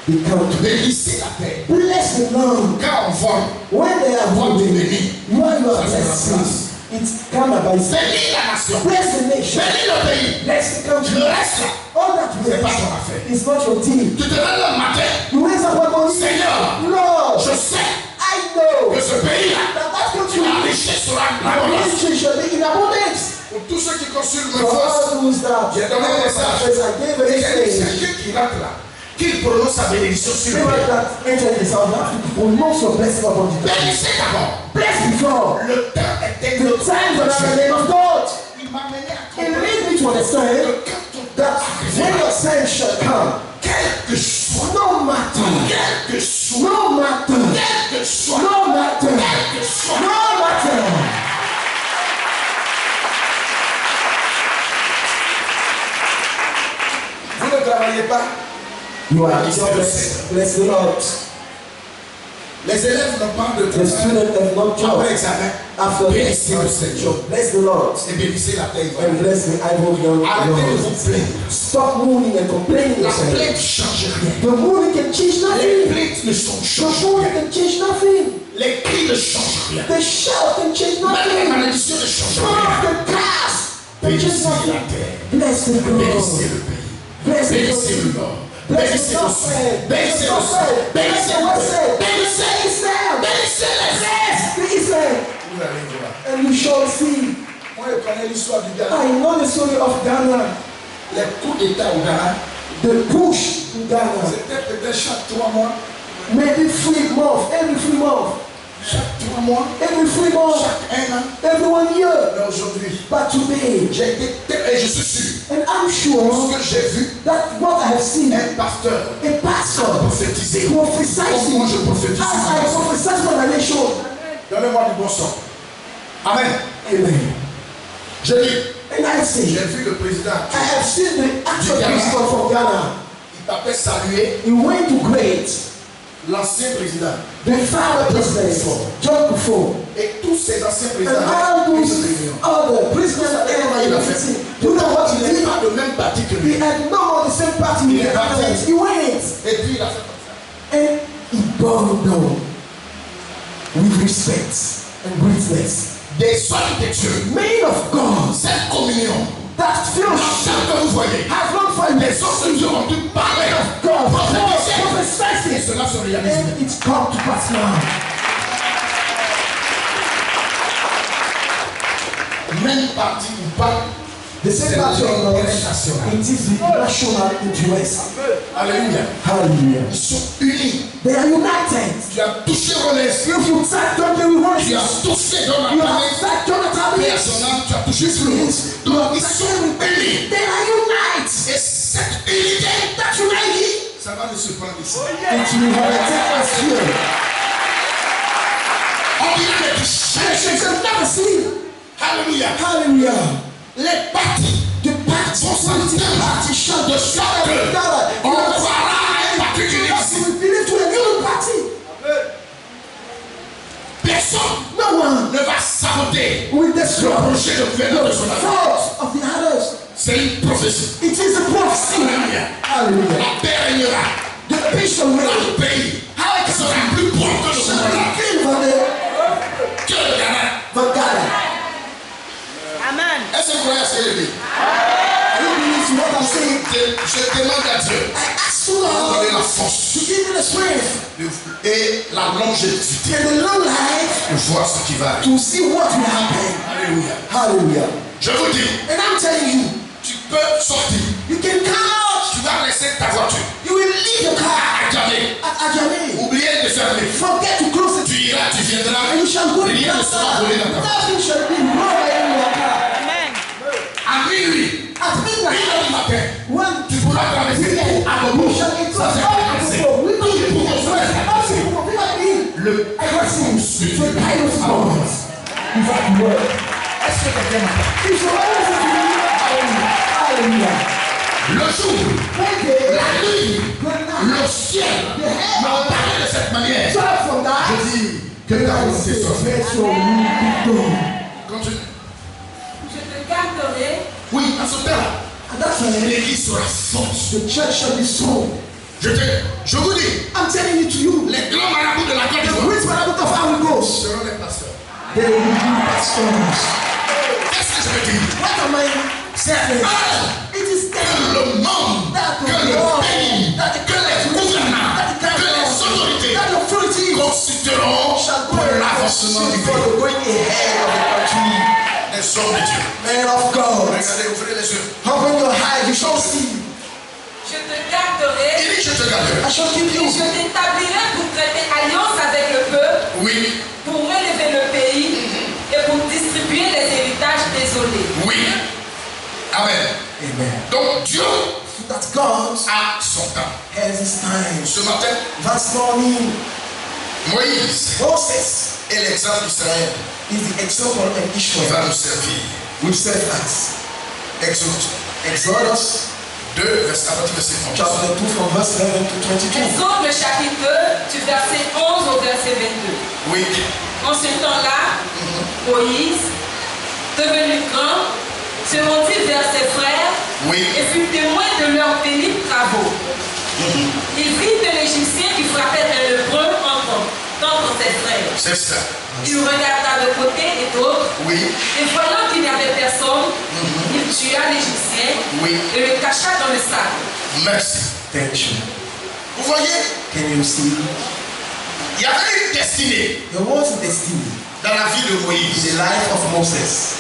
the country. Bénissez la terre. Bless the land. Quand on vole, When they are on moving, bénit. you are Ça, c'est la blessing. place. It's come by Bénis la nation. bless the nation. Bénis le pays. Bless the country. Le reste, All that you c'est pas have ton affaire. is not your deal. Tu te lèves le matin. You raise up one morning. Seigneur, Lord, je sais I know que ce pays-là, that country la richesse sera the abondante. ministry shall be in abundance. Pour tous ceux qui consultent For mes forces, all those that j'ai donné un message. I gave a Et j'ai dit, message. c'est Dieu qui rentre là, qu'il prononce sa bénédiction sur le People pays. that enter the South Africa pronounce your blessing upon the country. Bénissez d'abord. Bless before. Le temps était The times when I'm in the name of God. Il m'a mené à It comprendre leads me to understand que quand ton that when your time shall come, quel que soit, no matter, quel que soit, no matter, quel que soit, no matter, quel que soit, no matter. vous ne travaillez pas. You are jobless. Bless the Lord. Les élèves n'ont pas de The travail. student have no job. Après l'examen, After bénissez le this, Seigneur bless the Lord et bénissez la terre. and bless the Ivory Arrêtez de Lord. vous plaindre. Stop mourning and complaining La yourself. plainte ne change rien. The mourning can change Les nothing. plaintes ne sont The changent mourning rien. can change nothing. Les cris ne changent rien. The shout can change Même les nothing. malédictions ne changent Some rien. of the cast can change Bénissez la nothing. terre. Bless the Bénissez Lord. le pays. Bless the Bénissez le Lord. nord. Bless Bénissez the le Lord. sud. Bénissez le sud. Bénissez le sud. Bénissez. Bénissez les Bless the Israel. Vous allez voir. And you shall see. Moi, je connais l'histoire du Ghana. I know the story of Ghana. Les coups d'État au Ghana, The push in Ghana. c'était peut-être chaque 3 mois. Maybe 3 months. Every 3 months. Chaque 3 mois. Every 3 months. Chaque 1 an. Every 1 year. Mais aujourd'hui, But today, j'ai été et je suis sûr. and I'm sure Ce que j'ai vu, that what I have seen, un pasteur a pastor prophétisé. prophesied Comme moi je prophétise. as I prophesied for my nation. Donnez-moi du bon sang. Amen. Amen. Je dis, And I say, j'ai vu le président. I have seen the actual Ghana. president from Ghana. Il tapait saluer He went to great l'ancien président. the father president, John Kufuor, Et tous ces anciens and présidents all avaient une those réunion. other prisoners that ever in the city. You know what he Il n'est did? pas de même parti que He lui. had no more the same party with the others. He went Et puis il a fait comme ça. and he bowed down with respect and greatness. Des hommes de Dieu. Men of God Cette communion. that feel L'ensemble que vous voyez. has not found Les hommes de Dieu ont dû parler. God. Prophétiser. Et Prophesied cela se réalise. and it's come to pass now. Même parti ou pas. The same party or not, it is the national interest. Alléluia. Hallelujah. Ils sont unis. They are united. Tu as touché René. If you touch Jonathan with Tu one, as touché dans la you planète. have touched Jonathan Et à with son âme, tu as touché Flouze. Donc ils sont unis. They are united. Et cette unité, That unity, ça va nous surprendre ici. it will take us here. On dirait que You shall never see. Alléluia. Hallelujah. Les partis The party, political party shall de sorte que on croira à un parti unique ici. We believe to a new party. Personne No one ne va saboter will le destroy projet de gouvernement de the son ami. thoughts of the others. C'est une prophétie. It is a prophecy. Alléluia. Hallelujah. La paix régnera The peace will dans reign. le pays. Sera plus propre que ce moment-là. Que le Ghana. But God, Est-ce que vous croyez à ce que je dis? I don't believe what I'm saying. Je demande à Dieu I ask de you, donner la Lord, force to give me the strength et la longévité and the long life de voir ce qui va arriver. to see what will happen. Alléluia. Hallelujah. Je vous dis, And I'm telling you, tu peux sortir. you can come out. Tu vas laisser ta voiture. sera volé dans ta maison. Nothing shall be wrong in your car. À minuit, At midnight, 1h du matin, when tu pourras traverser tout à Bobo. you shall be Ça c'est told, passé. we Tout don't le monde sera passé. Le Everything suit. to the kind of moment. You have to work. Est-ce que quelqu'un m'entend? If you always hallelujah. Le jour, When they la nuit, good night, le ciel m'a parlé de cette manière. start from that. Je dis que ta volonté soit faite. Let your will be done. Continue. Je te garderai. Oui, à ce temps-là, And that's when l'église sera forte. the church shall be strong. Je vous dis, I'm telling it to you. les grands marabouts de la Côte The d'Ivoire great marabouts of Ivory Coast, seront les pasteurs. they will be pastors. Qu'est-ce que je veux dire? What am I saying? It is Que telling le monde, that que le pays, que les gouvernants, que les autorités that the authority consulteront shall go pour l'avancement du for pays. the going ahead of the country. Les hommes de Dieu. Man of God, Regardez, ouvrez les yeux. open your eyes, you shall see. Je te garderai. Il dit, je te garderai. I shall keep Et you. je t'établirai pour traiter alliance avec le peuple, Oui, pour relever le pays et pour distribuer les héritages désolés. oui. Amen. Amen. Donc Dieu That God a son temps. has his time. Ce matin, That morning, Moïse Moses est l'exemple d'Israël. is the example of Il Israel. va nous servir. We serve us. Exode Exodus 2, verset 11. chapter 2 from verse 11 to 22. Exode le chapitre 2, du verset 11 au verset 22. Oui. En ce temps-là, Moïse, devenu grand, se rendit vers ses frères Oui. et fut témoin de leurs pénibles travaux. Il vit de l'Égyptien qui frappait un lépreux entre ses frères. C'est ça. Il regarda de côté et d'autre, Oui. et voyant qu'il n'y avait personne, il tua l'Égyptien Oui. et le cacha dans le sac. Merci. Thank you. Vous voyez, Can you see? il y avait une destinée There was a destiny dans la vie de in Moïse. the life of Moses.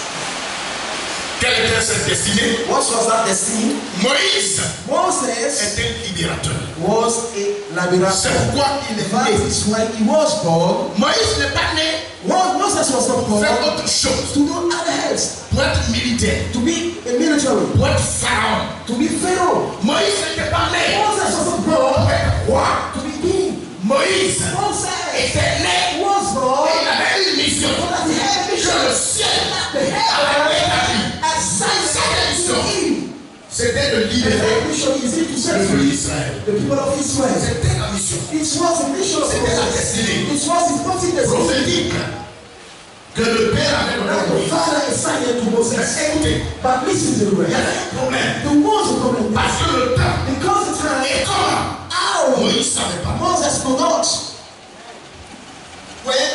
Quelle était cette destinée? What was that destiny? Moïse Moses est un libérateur. was a C'est liberator. pourquoi il est That né. is why he was born. Moïse n'est pas né Moses was not pour faire born autre chose. to do other else, Pour être militaire. to be a military, Pour être pharaon. to be Pharaoh. Moïse n'était pas né Moses was not pour born être roi. to be king. Moïse Moses était né was born et il avait une mission. so that he had a Que mission. le ciel The avait établi. heaven assigned to him. C'était de The libérer mission is it to le set peuple free d'Israël. the people of Israel. C'était la mission It was a mission of C'était la Moses. destinée It was his prophetic destiny prophétique que le Père avait donné that à the Moïse. Father assigned to Moses. Mais écoutez, But listen to the il y word. avait un problème. There was a problem Parce que le temps because the time et comment how Moïse ne savait pas. Moses could not. Vous voyez,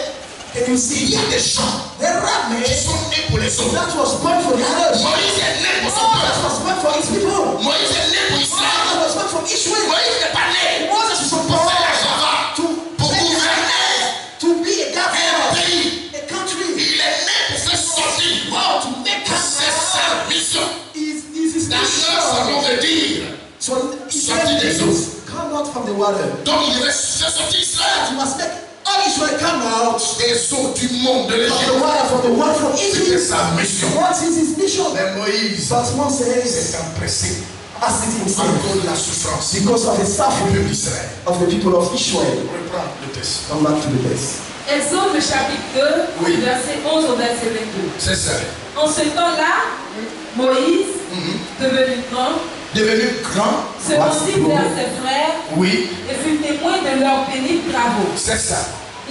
Can you see? il y a des gens There are men qui sont nés pour les autres. that was born for the others. Moïse est né pour son Moses peuple. was born for his people. Moïse est né pour Israël. Moses was born from Israel. Moïse n'est pas né Moses was pour born faire la Java, to pour gouverner to be a un governor, pays. a country. Il est né pour faire sortir. Oh, to make C'est sa mission. is his D'ailleurs, ça mission. veut dire. So he Sorti des said, eaux. come out from the water. Donc il devait faire sortir Israël You must make all Israel come out des eaux du monde de from the l'Égypte. water, from the water from C'était Egypt. sa mission. What is his mission? Mais Moïse But Moses s'est empressé asked it à himself cause de la souffrance du because of the suffering peuple d'Israël. of the people of Israel. On reprend le texte. Come back to the text. Exode le chapitre 2, Oui. du verset 11 au verset 22. C'est ça. En ce temps-là, Moïse, devenu grand, Devenu grand. se rendit vers ses frères Oui, et fut témoin de leurs pénibles travaux. c'est ça.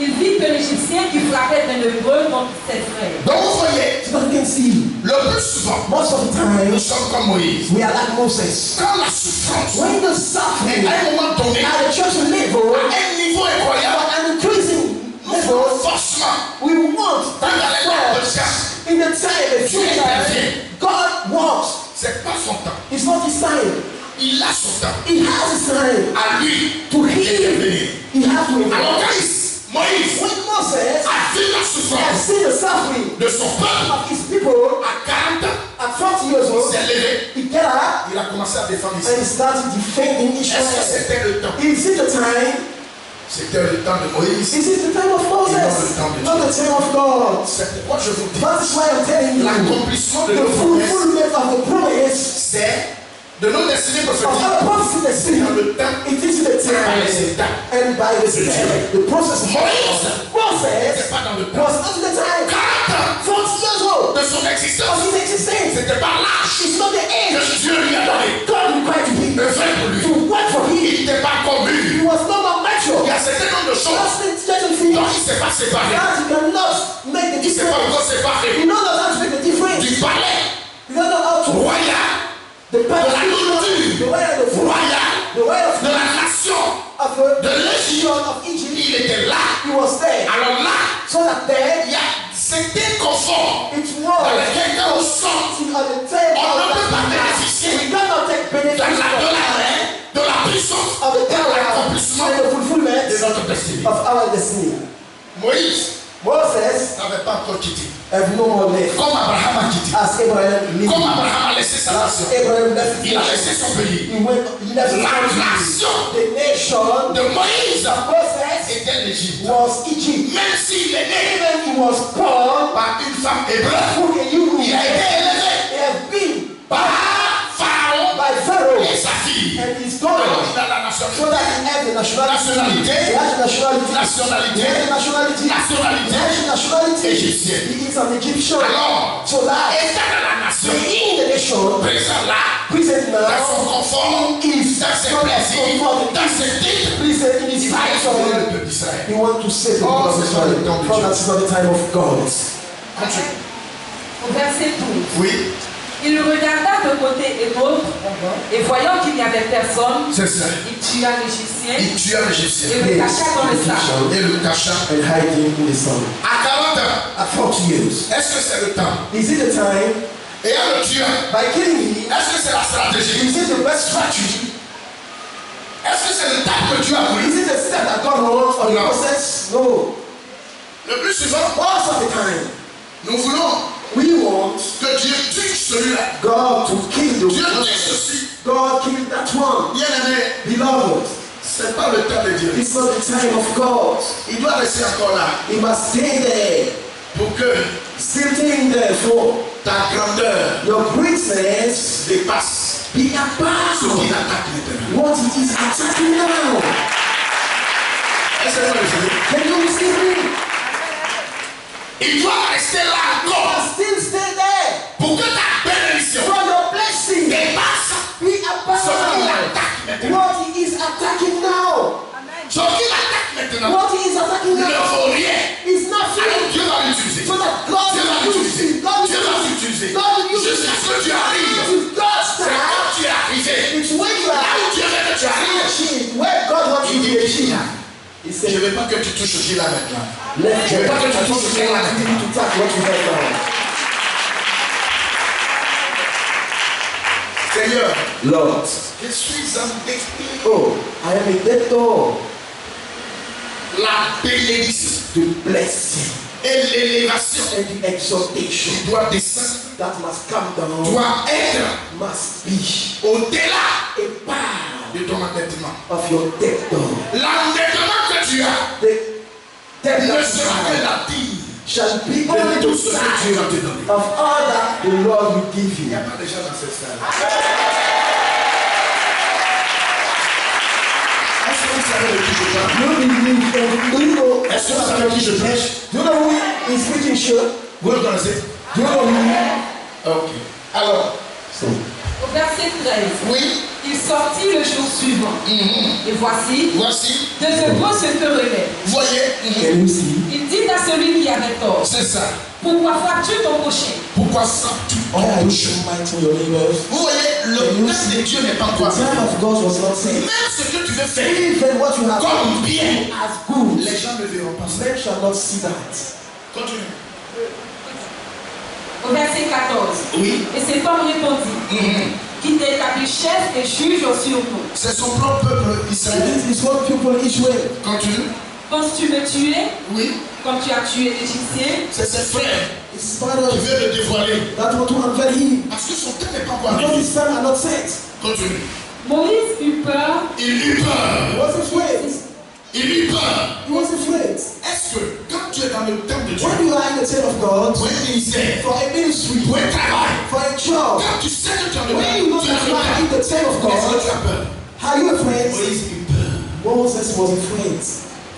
Il vit de l'Égyptien qui frappait un hébreu contre ses frères. Donc vous voyez, So that you can see, le plus souvent, most of the nous time, sommes comme Moïse. we are like Moses. Quand la souffrance When the est suffering à un moment donné at the church level, à un niveau incroyable, an increasing nous voulons level, forcément we want dans that les lacs de God, chasse. in the time, the future, God wants. C'est pas son temps. It's not his time. Il a son temps. He has his time À lui to de heal. venir. He has to Alors intervene. quand Moïse When Moses a vu la has souffrance seen the suffering de son peuple of his people à 40 ans, at 40 years il old, s'est levé. he got up Il a commencé à défendre and he Israël. started defending Est-ce que Israel. c'était le temps? Is it the time? C'était le temps de Moïse. This is the time of Moses, not the time of God. C'est pourquoi je vous dis, That is why I'm telling you, l'accomplissement de the nos promesses, fulfillment of the promise c'est de nos destinées of prophétiques our prophecy destiny. dans le temps It is the par les time étapes. and by the step. The process of Moïse Moses n'était pas dans le temps. was not the time. 40 ans 40 years old de son of existence, his existence. c'était pas l'âge It's not the age que Dieu lui a donné. God required to be Le fait pour lui. to work for him. Il n'était pas connu. He was not a mature. Il y a un certain nombre de choses Certain things dont il ne s'est pas séparé. that you cannot make the Il ne s'est pas difference. encore séparé You don't know how to make the difference. du palais You don't know how to royal, the de la nourriture the way of the food, royale, the way of de la nation of the de l'Égypte. nation of Egypt. Il était là. He was there. Alors là, So that there il y a certains conforts it dans was lesquels quand on sort, sitting on the table on ne of peut pas that bénéficier we cannot take benefit de la puissance of the et de power l'accomplissement and the de fulfillment notre destinée. of our destiny. Moïse Moses n'avait pas encore quitté. have no more left Comme Abraham a quitté. as Abraham lived. Comme Abraham a laissé sa nation. Abraham left Il a laissé son pays. he left his La country. nation The nation de Moïse Moses était l'Égypte. was Egypt. Même s'il est né Even he was born par une femme hébreu, who a Hebrew, il a été élevé he has been par Pharaon by Pharaoh et sa fille. and his Alors daughter, il a la so nationalité. that he had the nationality. Nationalité. He has the nationality. Nationalité. He has the nationality. Nationalité. He has the nationality. Égyptienne. He is an Egyptian. Alors, So that étant dans la nation, in the nation, présent là, present dans son now, confort, is dans ses plaisirs, dans ses titres, present in his il va sauver le nation. peuple d'Israël. He wants to save the Oh, people of c'est pas le temps Israel. de For Dieu. that is not the time of God. Continue. Au verset 12. Oui, Il regarda de côté et d'autre, et voyant qu'il n'y avait personne, c'est ça. il tua l'Égyptien Il tua et l'Égyptien le cacha dans le sac. et le cacha. And hide him in the sun. À 40 ans, At 40 years. est-ce que c'est le temps? Is it the time Et en le tuant, by killing him? est-ce que c'est la stratégie? Is it the best strategy? Est-ce que c'est le temps que Dieu a voulu? Is it a step that God wants on the No. process? No. Le plus souvent, Most of the time, nous voulons we want que Dieu tue celui-là. God to kill the Dieu one. tue ceci. God kill that one. Bien aimé, Beloved, c'est pas le temps de Dieu. it's not the time of God. Il doit rester encore là He must stay there. pour que Still staying there for ta grandeur your greatness dépasse be ce above qui l'attaque maintenant. what it is attacking now. Est-ce que vous le savez? Can you receive me? Il doit rester là You encore must still stay there pour que ta bénédiction for your blessing. dépasse Be ce qui above l'attaque maintenant. what he is attacking now. Ce qui l'attaque maintenant What he is attacking ne now vaut rien. is Alors nothing. Dieu va l'utiliser. So that God Dieu va will use l'utiliser. it. God Dieu va will use l'utiliser. it. God will use Jusqu'à it. ce que tu arrives. If God's C'est time, quand tu es arrivé. it's when you Là are où Dieu veut que tu arrives. achieved where God wants you Il to dit achieve. He je said, ne veux pas que tu touches ce là maintenant. let Je veux pas que tu God touches ce là maintenant. to touch what you have now. Seigneur, Lord, je suis en désir. oh, I am a debtor La bénédiction to blessing et l'élévation and the exaltation qui doit descendre that must come down doit être must be au-delà a part de ton endettement. of your debtor. L'endettement que tu as The debt ne that you sera que have la dîme shall be de only tout the ce que side Dieu va te donner. of all that the Lord will give Il n'y you. a pas de gens dans cette salle. Est-ce que vous savez de qui je parle? You believe and do you know? Est-ce que vous savez de qui je prêche? Do you know who is preaching sure? Vous le connaissez? Do you know who? Ok. Alors, So, Au verset 13. oui, Il sortit le jour suivant. Et voici, voici, de nouveau se querellait. vous voyez, can you see? Il dit à celui qui avait tort, c'est ça. pourquoi frappes-tu ton prochain? Pourquoi sens-tu Why are ton you toucher? smiting your neighbors? Vous voyez, le temps de Dieu n'est pas The encore time arrivé. of God was not said. Même ce que tu veux faire Even what you have comme bien, as good, les gens ne verront pas ça. men shall not see that. Continue. Au verset 14. Oui. Et cet homme répondit, qui t'établit chef et juge sur nous. C'est son propre peuple So israélien. this is what people Israel. Continue. Penses-tu me tuer Oui. comme tu as tué l'Égyptien? C'est ses frères It's qui part of veulent le dévoiler. that what to unveil him. Parce que son temps n'est pas encore Because arrivé. his time are not set. Continue. Moïse eut peur Il eut peur. What's his way? Il eut peur. He was afraid. Est-ce que quand tu es dans le temple de Dieu, When you are in the temple of God, pour un ministère, for a ministry, pour un travail, for a job, quand tu sais que tu es when you know that you are in the temple of est-ce que God, tu as peur? are you afraid? Moïse eut peur. Moses was afraid.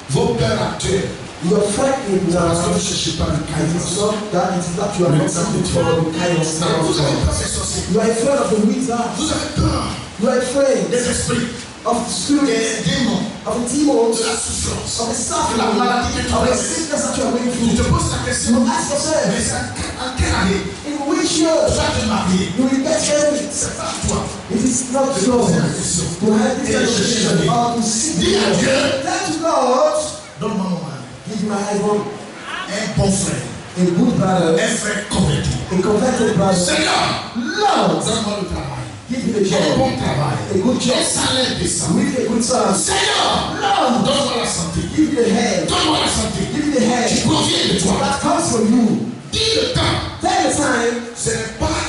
Vos peurs actuelles, You are frightened parce que now. vous ne cherchez pas le It is chaos. not that it is that you are not seeking for the chaos Non, now. vous avez peur des sorciers. You are afraid of the wizards. Vous avez peur You are afraid des esprits, of the spirits, des démons, of the demons, de la souffrance, of the de suffering, la maladie que tu of the as. sickness that you are going Tu through. te poses la question, You ask yourself, mais en quelle année in which year tu vas te marier? you will get married? C'est pas toi. It is not Je yours pose la question. to have this kind of decision or to seek Dis à God. Dieu, Tell to God, donne-moi mon mari. give my husband Un bon frère, a good brother, un frère converti. a converted brother. Seigneur, Lord, donne-moi le travail. give me the Un job, bon travail. a good Un job, salaire décent. with a good son. Seigneur, Lord, donne-moi la santé. give me the head, Donne-moi la santé. give me the Qui head provient de toi. that comes from you. Dis le temps. Tell the time, Ce n'est pas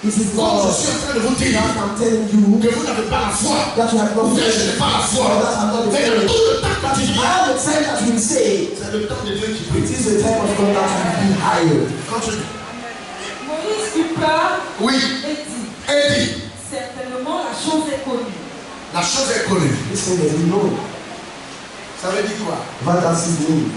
it is comme not je suis en train de vous dire that I'm telling you que vous n'avez pas la foi. that you have not Ou bien je n'ai pas la foi. or that I'm not the Mais faith. tout le temps que tu dis, All the time that you say, c'est le temps de Dieu qui it prie. is the time of God that you be higher. Continue. Moïse eut peur Oui, et dit, et dit, certainement la chose est connue. la chose est connue. Listen, you know, Ça veut dire quoi? what does it mean?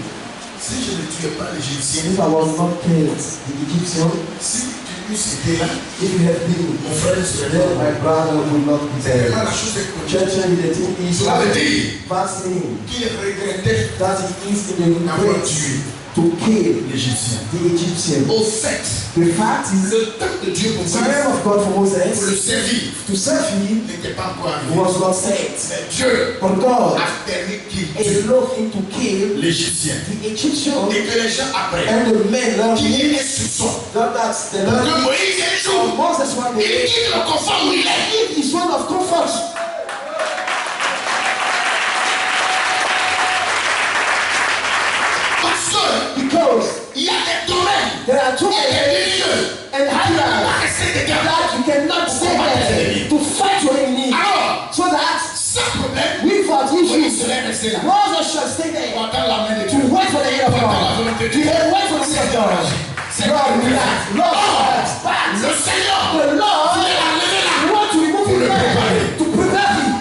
Si je ne tuais pas l'Égyptien, If I was not killed, the Egyptian, si tu eusses été là, if you had been, mon frère ne serait then pas my brother would not be là. there. La chose est connue. Church and the thing is Cela veut dire that thing qu'il regrettait that it is in the d'avoir grace tué to kill l'Égyptien. the Egyptian. Au fait, The fact is, le temps de Dieu pour the time of God for pour le Moses servir to serve him n'était pas encore arrivé. was not set. Mais Dieu But God a permis qu'il is tue looking to kill l'Égyptien. the Egyptian Et que les gens apprennent and the men learn qu'il y ait un soupçon. that the Que learning Moïse un of jour, Moses one il day quitte le confort où il est. is one of comfort. Parce que Because il y a des domaines, there are two il y a des areas milieux. and Il ne peut pas areas rester des gars. that you cannot stay there to fight your enemy. Alors, So that sans problème, without Moïse issues, serait resté là. Moses shall stay there Pour attendre la main de to Dieu. wait for the hand of Pour attendre la God. volonté de To Dieu. wait for the will of God. Lord, relax. Lord, relax. Le Seigneur The Lord voulait la lever là. want to remove Pour him le there préparer. to prepare him.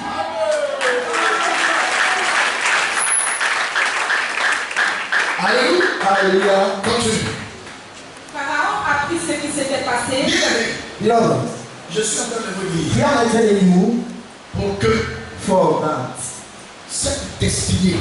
Alléluia. Hallelujah. Continue. Pharaon apprit ce qui s'était passé. Bien aimé, Beloved, je suis en train de vous dire here I tell you pour que for that cette destinée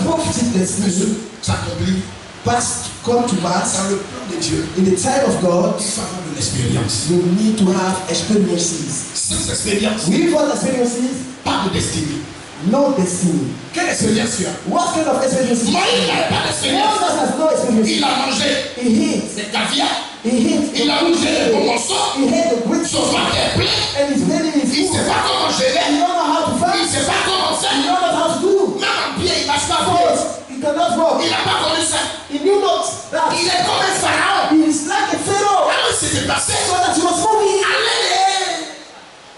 prophetic destiny s'accomplisse must come to pass dans le plan de Dieu. in the time of God. Il faut avoir de l'expérience. You need to have experiences. Sans expérience, Without experiences, pas de destinée. no destiny. Quelle expérience tu as? What kind of experiences? Moïse n'avait pas d'expérience. Moses has no experience. Il a mangé He hit. des caviar. He hit. Il a mangé les bons morceaux. He hit the great Son ventre est plein. and his belly is Il ne full. sait pas comment He gérer. don't know how to Il ne fight. sait pas comment He faire. don't know how to do. Même en pied, il ne marche pas pied. First, he cannot walk. Il n'a pas connu ça. He knew not that. Il est comme un pharaon. He is like a pharaoh. Alors il s'était passé. So that he was moving Allez,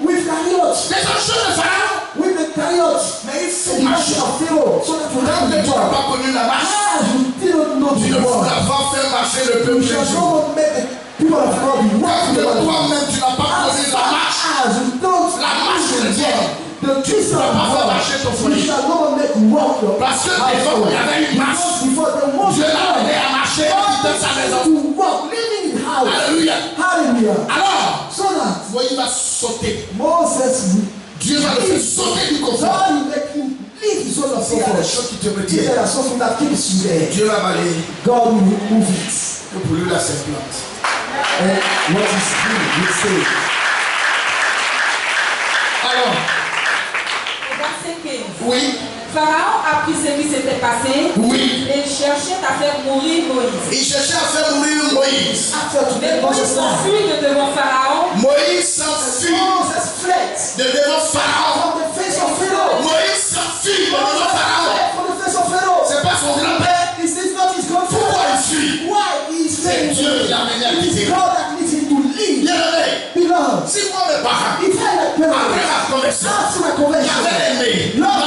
with chariots. les enjeux de pharaon. With the chariots. Mais il faut The marcher. march of Pharaoh. So that you Quand have the tu n'as job. pas connu la marche, Ah, you didn't know tu the ne war. pourras pas faire marcher le You peuple shall de Dieu. not make the people of God be Quand walking que together. toi-même tu n'as pas connu la marche, As you don't La marche do the chrétienne. job, the Christian vas pas faire God, marcher ton you foyer. shall not make walk your Parce que devant, il y avait une marche. Before the most Dieu l'a amené à marcher dans sa maison. to walk, living in house. Alléluia. Hallelujah. Alors, So that Moïse va sauter. Moses, Dieu va le faire sauter du confort. God will make him leave his own S'il y a des comfort. choses qui te If retiennent, there are something that keeps you there, Dieu va balayer. God will remove it. Que pour lui, là, c'est plante. And what is true, will say. Alors, Au verset 15. oui, Pharaon apprit ce qui s'était passé oui. et cherchait à faire mourir Moïse. Il cherchait à faire mourir Moïse. After to Mais make Moïse Moses laugh, s'enfuit de devant Pharaon. Moïse s'enfuit Moses fled de devant Pharaon. from the face of Pharaoh. Moïse s'enfuit de devant Pharaon. Fled from the face of Pharaoh. C'est pas son grand-père. Is this not his Pourquoi grandfather? il fuit? Why he is C'est fleeing? Dieu qui l'a amené à It is quitter. God that needs him to leave. Bien aimé, Beloved, si moi mes parents, if I had après parents, ma conversion, after my j'avais conversion, aimé Lord